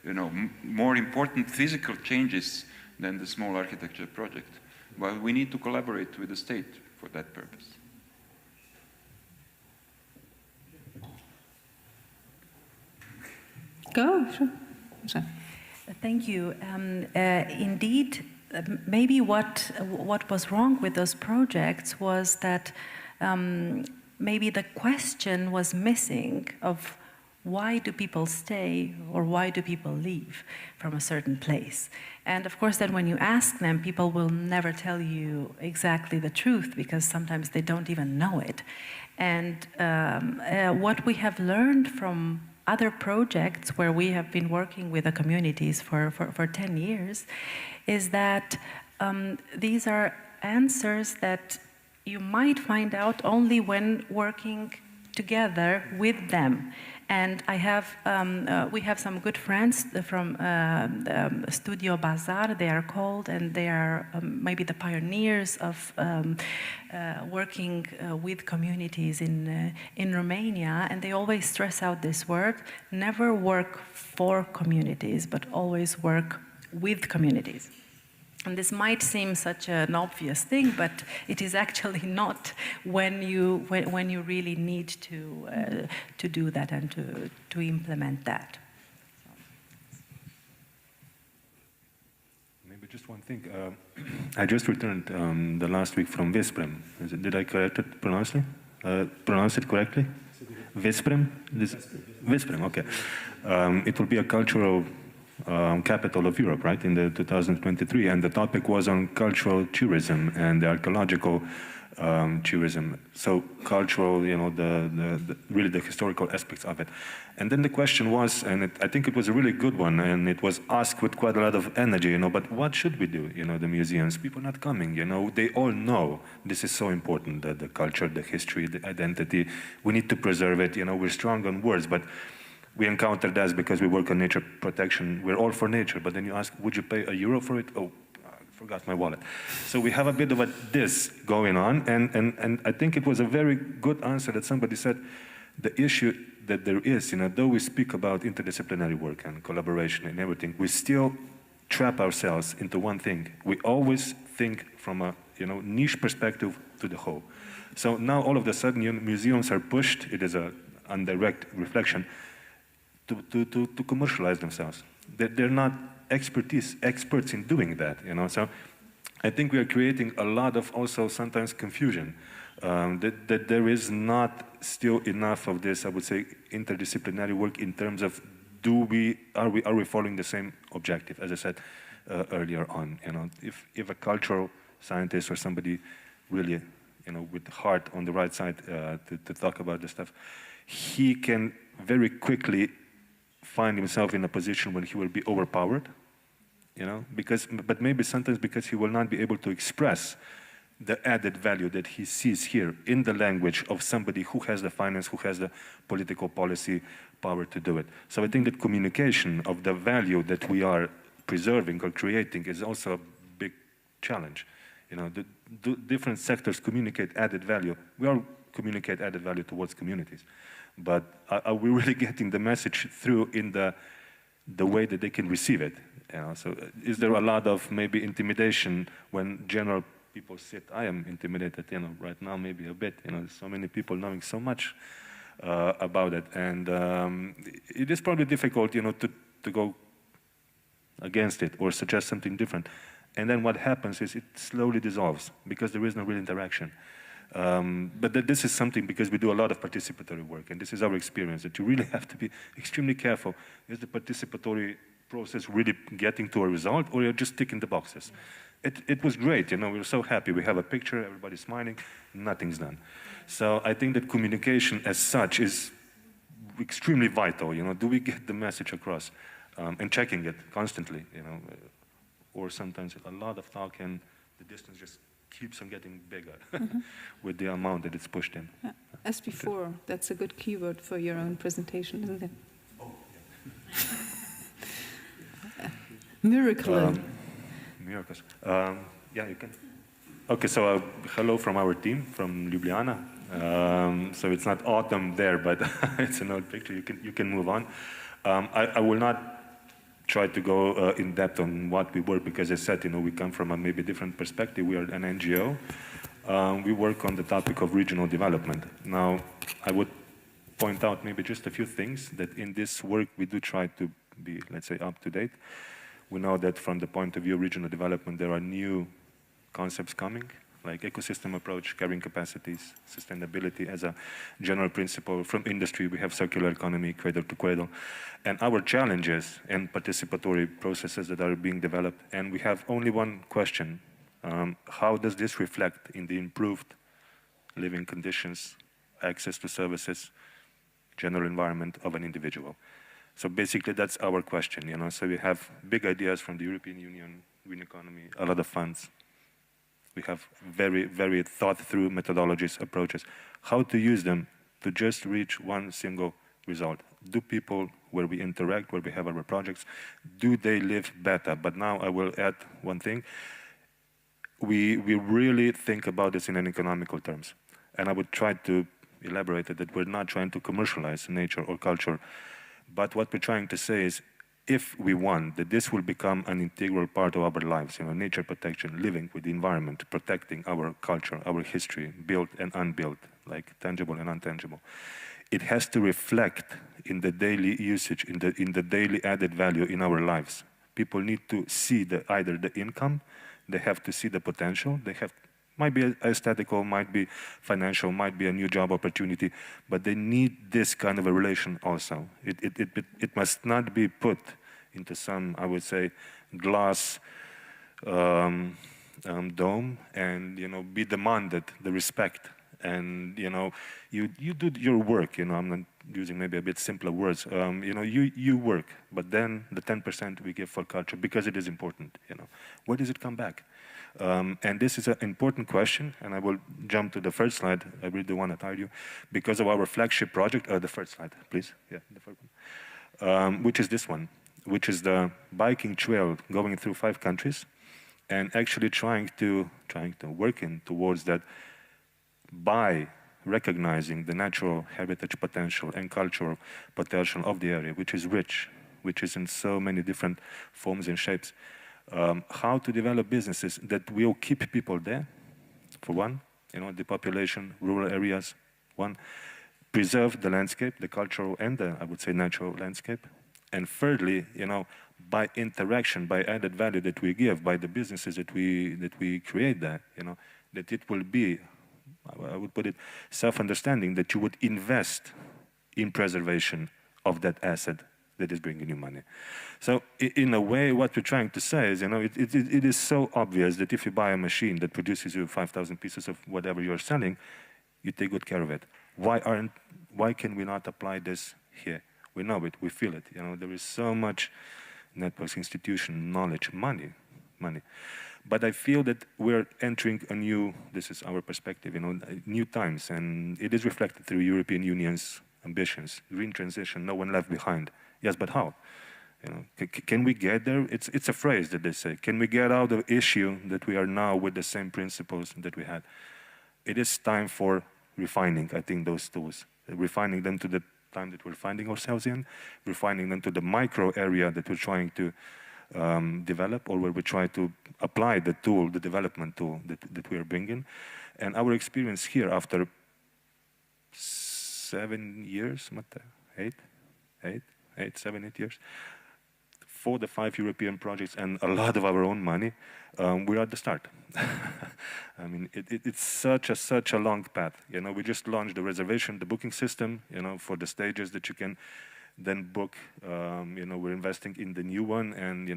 you know, more important physical changes than the small architecture project. Well, we need to collaborate with the state for that purpose. Go, sure. Sorry. Thank you. Indeed, maybe what was wrong with those projects was that maybe the question was missing of why do people stay or why do people leave from a certain place? And of course, then when you ask them, people will never tell you exactly the truth because sometimes they don't even know it. And what we have learned from other projects where we have been working with the communities for 10 years is that these are answers that you might find out only when working together with them. And I have, we have some good friends from Studio Bazar, they are called, and they are maybe the pioneers of working with communities in Romania, and they always stress out this word, never work for communities, but always work with communities. And this might seem such an obvious thing, but it is actually not when you really need to do that and to implement that. Maybe just one thing. I just returned the last week from Veszprém. Did I pronounce it correctly? Veszprém? Veszprém, okay. It will be a cultural capital of Europe, right, in the 2023, and the topic was on cultural tourism and the archaeological tourism. So cultural, you know, really the historical aspects of it. And then the question was, and I think it was a really good one, and it was asked with quite a lot of energy, you know, but what should we do, you know, the museums? People not coming, you know, they all know this is so important, the culture, the history, the identity. We need to preserve it, you know, we're strong on words, but we encountered that because we work on nature protection. We're all for nature, but then you ask, would you pay €1 for it? Oh, I forgot my wallet. So we have a bit of this going on, and I think it was a very good answer that somebody said, the issue that there is, you know, though we speak about interdisciplinary work and collaboration and everything, we still trap ourselves into one thing. We always think from a, you know, niche perspective to the whole. So now all of a sudden, you know, museums are pushed, it is an indirect reflection, to commercialize themselves. They're not experts in doing that, you know. So I think we are creating a lot of also sometimes confusion, that there is not still enough of this, I would say, interdisciplinary work in terms of are we following the same objective, as I said earlier on, you know. If a cultural scientist or somebody really, you know, with heart on the right side to talk about this stuff, he can very quickly find himself in a position when he will be overpowered you know, but maybe sometimes because he will not be able to express the added value that he sees here in the language of somebody who has the finance, who has the political policy power to do it. So I think that communication of the value that we are preserving or creating is also a big challenge. You know, the different sectors communicate added value. We all communicate added value towards communities. But are we really getting the message through in the way that they can receive it? You know, so is there a lot of maybe intimidation when general people sit? I am intimidated, you know, right now maybe a bit. You know, so many people knowing so much about it, and it is probably difficult, you know, to go against it or suggest something different. And then what happens is it slowly dissolves because there is no real interaction. But this is something, because we do a lot of participatory work, and this is our experience, that you really have to be extremely careful. Is the participatory process really getting to a result, or you're just ticking the boxes? It was great, you know, we were so happy. We have a picture, everybody's smiling, nothing's done. So I think that communication as such is extremely vital, you know. Do we get the message across? And checking it constantly, you know, or sometimes a lot of talk and the distance just keeps on getting bigger with the amount that it's pushed in. As before, that's a good keyword for your own presentation, isn't it? Oh, yeah. Miracle. Miracles. Yeah, you can. Okay, so hello from our team from Ljubljana. So it's not autumn there, but it's an old picture. You can move on. I will not try to go in depth on what we work, because as I said, you know, we come from a maybe different perspective. We are an NGO. We work on the topic of regional development. Now, I would point out maybe just a few things that in this work we do try to be, let's say, up to date. We know that from the point of view of regional development, there are new concepts coming, like ecosystem approach, carrying capacities, sustainability as a general principle. From industry, we have circular economy, cradle to cradle. And our challenges and participatory processes that are being developed. And we have only one question. How does this reflect in the improved living conditions, access to services, general environment of an individual? So basically, that's our question, you know. So we have big ideas from the European Union, green economy, a lot of funds. We have very, very thought-through methodologies, approaches. How to use them to just reach one single result. Do people, where we interact, where we have our projects, do they live better? But now I will add one thing. We really think about this in an economical terms. And I would try to elaborate it, that we're not trying to commercialize nature or culture. But what we're trying to say is, if we want that this will become an integral part of our lives, you know, nature protection, living with the environment, protecting our culture, our history, built and unbuilt, like tangible and intangible, it has to reflect in the daily usage, in the daily added value in our lives. People need to see either the income, they have to see the potential, they have, might be aesthetical, might be financial, might be a new job opportunity, but they need this kind of a relation also. It must not be put into some, I would say, glass dome and, you know, be demanded the respect. And, you know, you do your work, you know, I'm not using maybe a bit simpler words, you know, you work, but then the 10% we give for culture, because it is important, you know, where does it come back? And this is an important question, and I will jump to the first slide. I really do want to tell you, because of our flagship project, the first slide, please, yeah, the first one, which is this one, which is the biking trail going through 5 countries, and actually trying to working towards that by recognizing the natural heritage potential and cultural potential of the area, which is rich, which is in so many different forms and shapes. How to develop businesses that will keep people there, for one, you know, the population, rural areas, one, preserve the landscape, the cultural and the, I would say, natural landscape, and thirdly, you know, by interaction, by added value that we give, by the businesses that we create there, you know, that it will be, I would put it, self-understanding that you would invest in preservation of that asset that is bringing you money. So in a way, what we're trying to say is, you know, it is so obvious that if you buy a machine that produces you 5,000 pieces of whatever you're selling, you take good care of it. Why can we not apply this here? We know it, we feel it. You know, there is so much networks, institution, knowledge, money. But I feel that we're entering a new, this is our perspective, new times, and it is reflected through European Union's ambitions. Green transition, no one left behind. Yes, but how? Can we get there? It's a phrase that they say. Can we get out of the issue that we are now with the same principles that we had? It is time for refining, I think, those tools. Refining them to the time that we're finding ourselves in, refining them to the micro area that we're trying to develop, or where we try to apply the tool, the development tool that we are bringing. And our experience here after 7 years, 7, 8 years, 4 to 5 European projects and a lot of our own money, we're at the start. I mean, it's such a long path. We just launched the reservation, the booking system, for the stages that you can then book. We're investing in the new one, and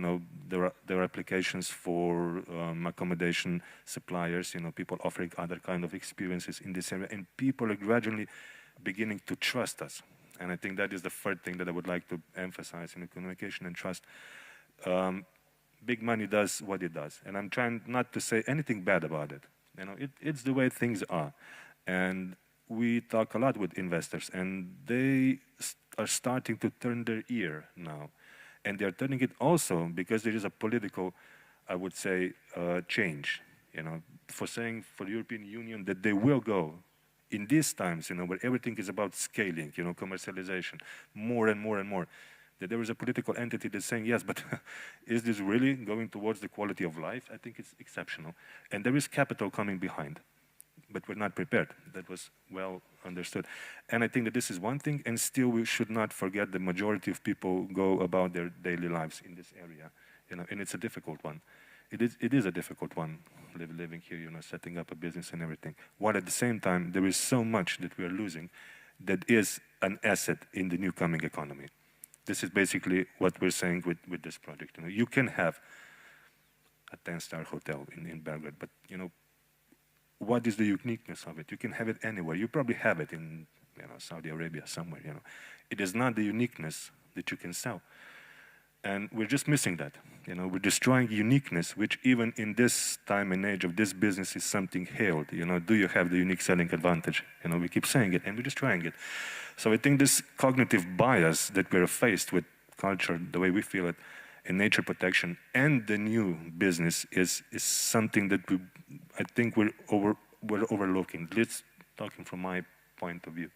there are applications for accommodation suppliers. People offering other kind of experiences in this area, and people are gradually beginning to trust us. And I think that is the third thing that I would like to emphasize in communication and trust. Big money does what it does, and I'm trying not to say anything bad about it. It's the way things are, and we talk a lot with investors, and they are starting to turn their ear now, and they're turning it also because there is a political, I would say, change. For saying for the European Union that they will go in these times, where everything is about scaling, commercialization, more and more and more, that there is a political entity that's saying, yes, but is this really going towards the quality of life? I think it's exceptional. And there is capital coming behind, but we're not prepared. That was well understood. And I think that this is one thing, and still we should not forget the majority of people go about their daily lives in this area, and it's a difficult one. It is a difficult one, living here, setting up a business and everything. While at the same time, there is so much that we are losing that is an asset in the new coming economy. This is basically what we're saying with this project. You can have a 10-star hotel in Belgrade, but what is the uniqueness of it? You can have it anywhere. You probably have it in Saudi Arabia somewhere. It is not the uniqueness that you can sell. And we're just missing that. We're destroying uniqueness, which even in this time and age of this business is something hailed. Do you have the unique selling advantage? We keep saying it, and we're destroying it. So I think this cognitive bias that we're faced with culture, the way we feel it, and nature protection, and the new business is something that I think we're overlooking. Let's talking from my point of view.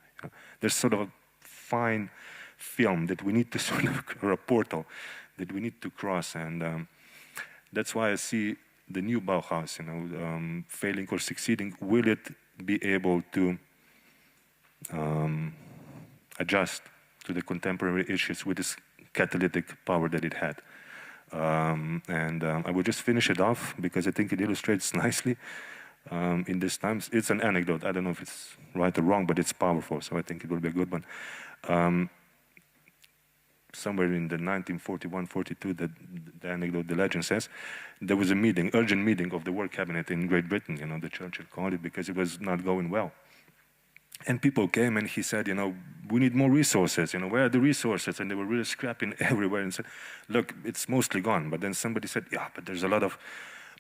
There's sort of a fine film that we need to sort of, or a portal that we need to cross, and that's why I see the new Bauhaus, failing or succeeding. Will it be able to adjust to the contemporary issues with this catalytic power that it had? I will just finish it off because I think it illustrates nicely in these times. It's an anecdote. I don't know if it's right or wrong, but it's powerful, so I think it will be a good one. Somewhere in the 1941-42, the anecdote, the legend says, there was a meeting, urgent meeting of the War Cabinet in Great Britain, the Churchill called it because it was not going well. And people came and he said, we need more resources, where are the resources? And they were really scrapping everywhere and said, look, it's mostly gone. But then somebody said, yeah, but there's a lot of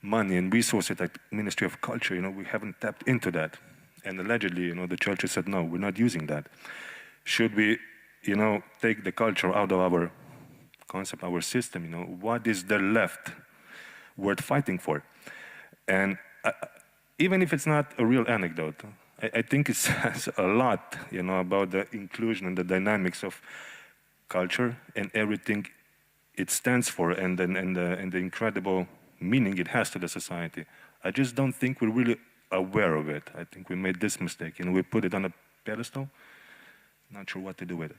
money and resources at Ministry of Culture, we haven't tapped into that. And allegedly, the Churchill said, no, we're not using that. Should we take the culture out of our concept, our system, what is there left worth fighting for? And even if it's not a real anecdote, I think it says a lot, about the inclusion and the dynamics of culture and everything it stands for, and the incredible meaning it has to the society. I just don't think we're really aware of it. I think we made this mistake, we put it on a pedestal. Not sure what to do with it.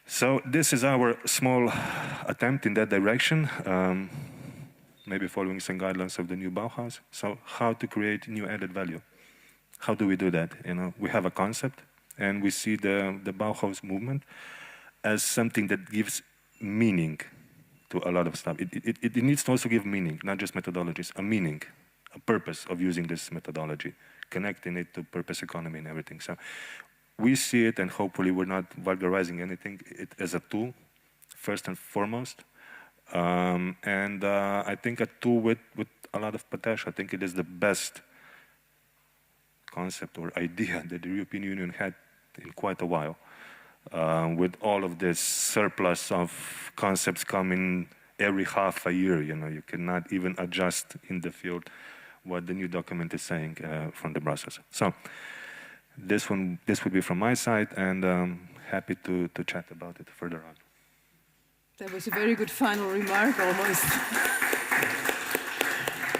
So this is our small attempt in that direction, maybe following some guidelines of the new Bauhaus. So how to create new added value? How do we do that? We have a concept, and we see the Bauhaus movement as something that gives meaning to a lot of stuff. It needs to also give meaning, not just methodologies, a meaning, a purpose of using this methodology, connecting it to purpose economy and everything. So we see it, and hopefully we're not vulgarizing anything, it as a tool, first and foremost, And I think a tool with a lot of potential. I think it is the best concept or idea that the European Union had in quite a while. With all of this surplus of concepts coming every half a year, you cannot even adjust in the field what the new document is saying from the Brussels. So this would be from my side, and happy to chat about it further on. That was a very good final remark, almost.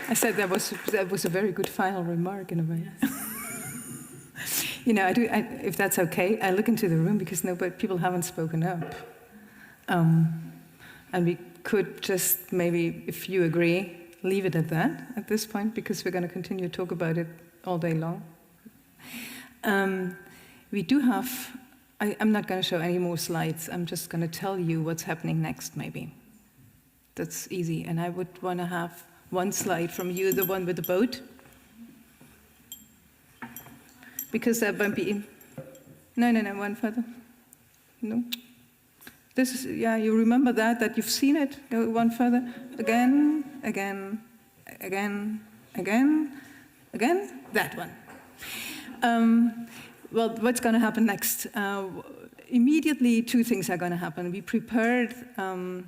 I said that was a very good final remark in a way. If that's okay, I look into the room because people haven't spoken up. And we could just maybe, if you agree, leave it at that at this point, because we're going to continue to talk about it all day long. We do have, I'm not going to show any more slides. I'm just going to tell you what's happening next, maybe. That's easy. And I would want to have one slide from you, the one with the boat. Because that won't be in. No, one further. No. This is, you remember that you've seen it? Go one further. Again, that one. Well, what's going to happen next? Immediately, two things are going to happen. We prepared a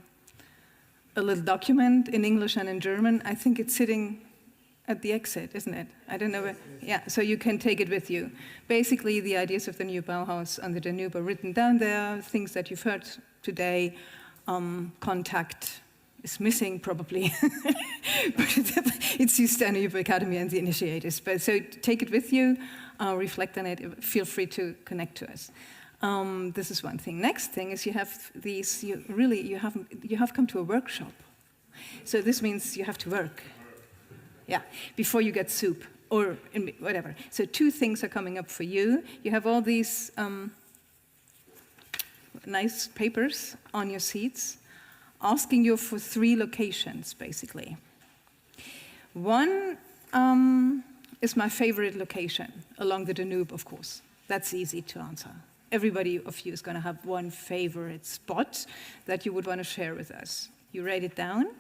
little document in English and in German. I think it's sitting at the exit, isn't it? I don't know. Yeah, so you can take it with you. Basically, the ideas of the new Bauhaus on the Danube are written down there, things that you've heard today. Contact is missing, probably. But it's the Danube Academy and the initiators. But so take it with you, reflect on it, feel free to connect to us. This is one thing. Next thing is you have these, you have come to a workshop. So this means you have to work. Yeah, before you get soup or whatever. So two things are coming up for you. You have all these nice papers on your seats asking you for 3 locations, basically. One is my favorite location, along the Danube, of course. That's easy to answer. Everybody of you is going to have one favorite spot that you would want to share with us. You write it down.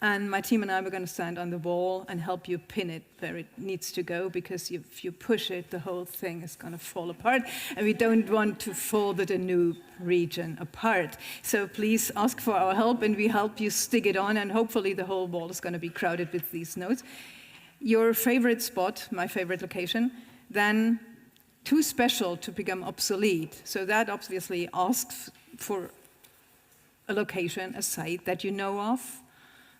And my team and I are going to stand on the wall and help you pin it where it needs to go, because if you push it, the whole thing is going to fall apart. And we don't want to fall the Danube region apart. So please ask for our help, and we help you stick it on, and hopefully the whole wall is going to be crowded with these notes. Your favorite spot, my favorite location, then too special to become obsolete. So that obviously asks for a location, a site that you know of,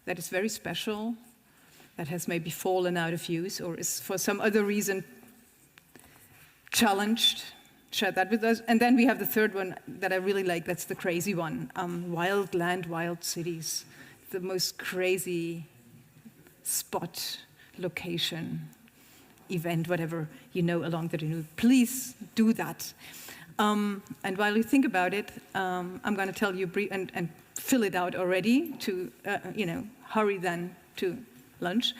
that is very special, that has maybe fallen out of use or is for some other reason challenged. Share that with us. And then we have the third one that I really like, that's the crazy one. Wild land, wild cities. The most crazy spot, location, event, whatever you know along the Danube. Please do that. And while you think about it, I'm going to tell you and fill it out already to, hurry then to lunch.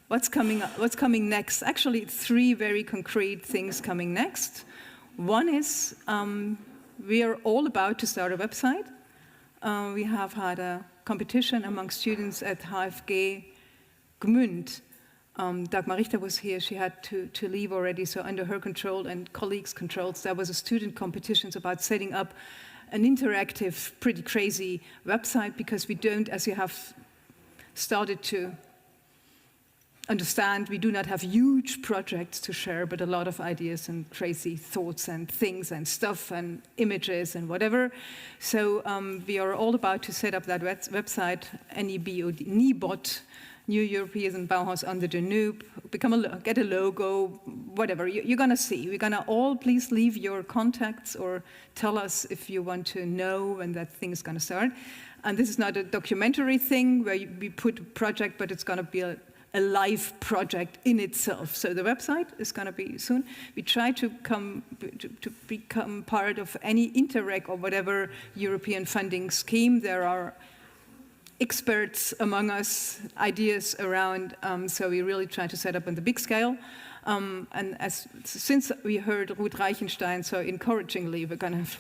What's coming next? Actually, 3 very concrete things coming next. One is we are all about to start a website. We have had a competition among students at HfG Gmünd. Dagmar Richter was here. She had to leave already, so under her control and colleagues' controls, there was a student competition about setting up an interactive, pretty crazy website, because we don't, as you have started to understand, we do not have huge projects to share, but a lot of ideas and crazy thoughts and things and stuff and images and whatever. So we are all about to set up that website, NEBoD, New European Bauhaus on the Danube, get a logo, whatever. You're going to see. We're going to all, please leave your contacts or tell us if you want to know when that thing is going to start. And this is not a documentary thing where we put a project, but it's going to be a live project in itself. So the website is going to be soon. We try to become part of any Interreg or whatever European funding scheme. There are experts among us, ideas around, so we really try to set up on the big scale. And since we heard Ruth Reichenstein so encouragingly, we're going to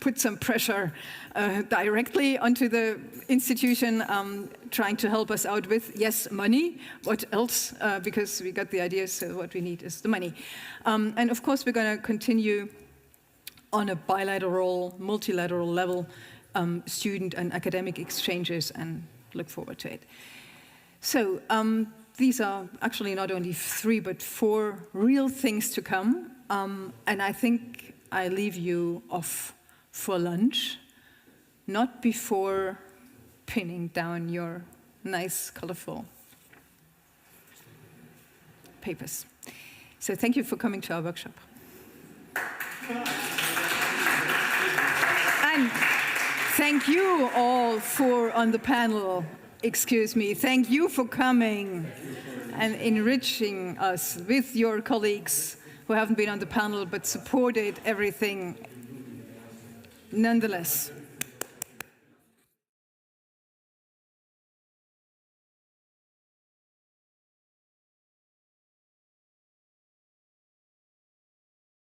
put some pressure directly onto the institution, trying to help us out with, yes, money, what else? Because we got the idea, so what we need is the money. And of course, we're going to continue on a bilateral, multilateral level, student and academic exchanges, and look forward to it. So these are actually not only 3, but 4 real things to come. And I think I leave you off for lunch, not before pinning down your nice, colorful papers. So thank you for coming to our workshop. And thank you all on the panel, thank you for coming and enriching us with your colleagues who haven't been on the panel but supported everything nonetheless.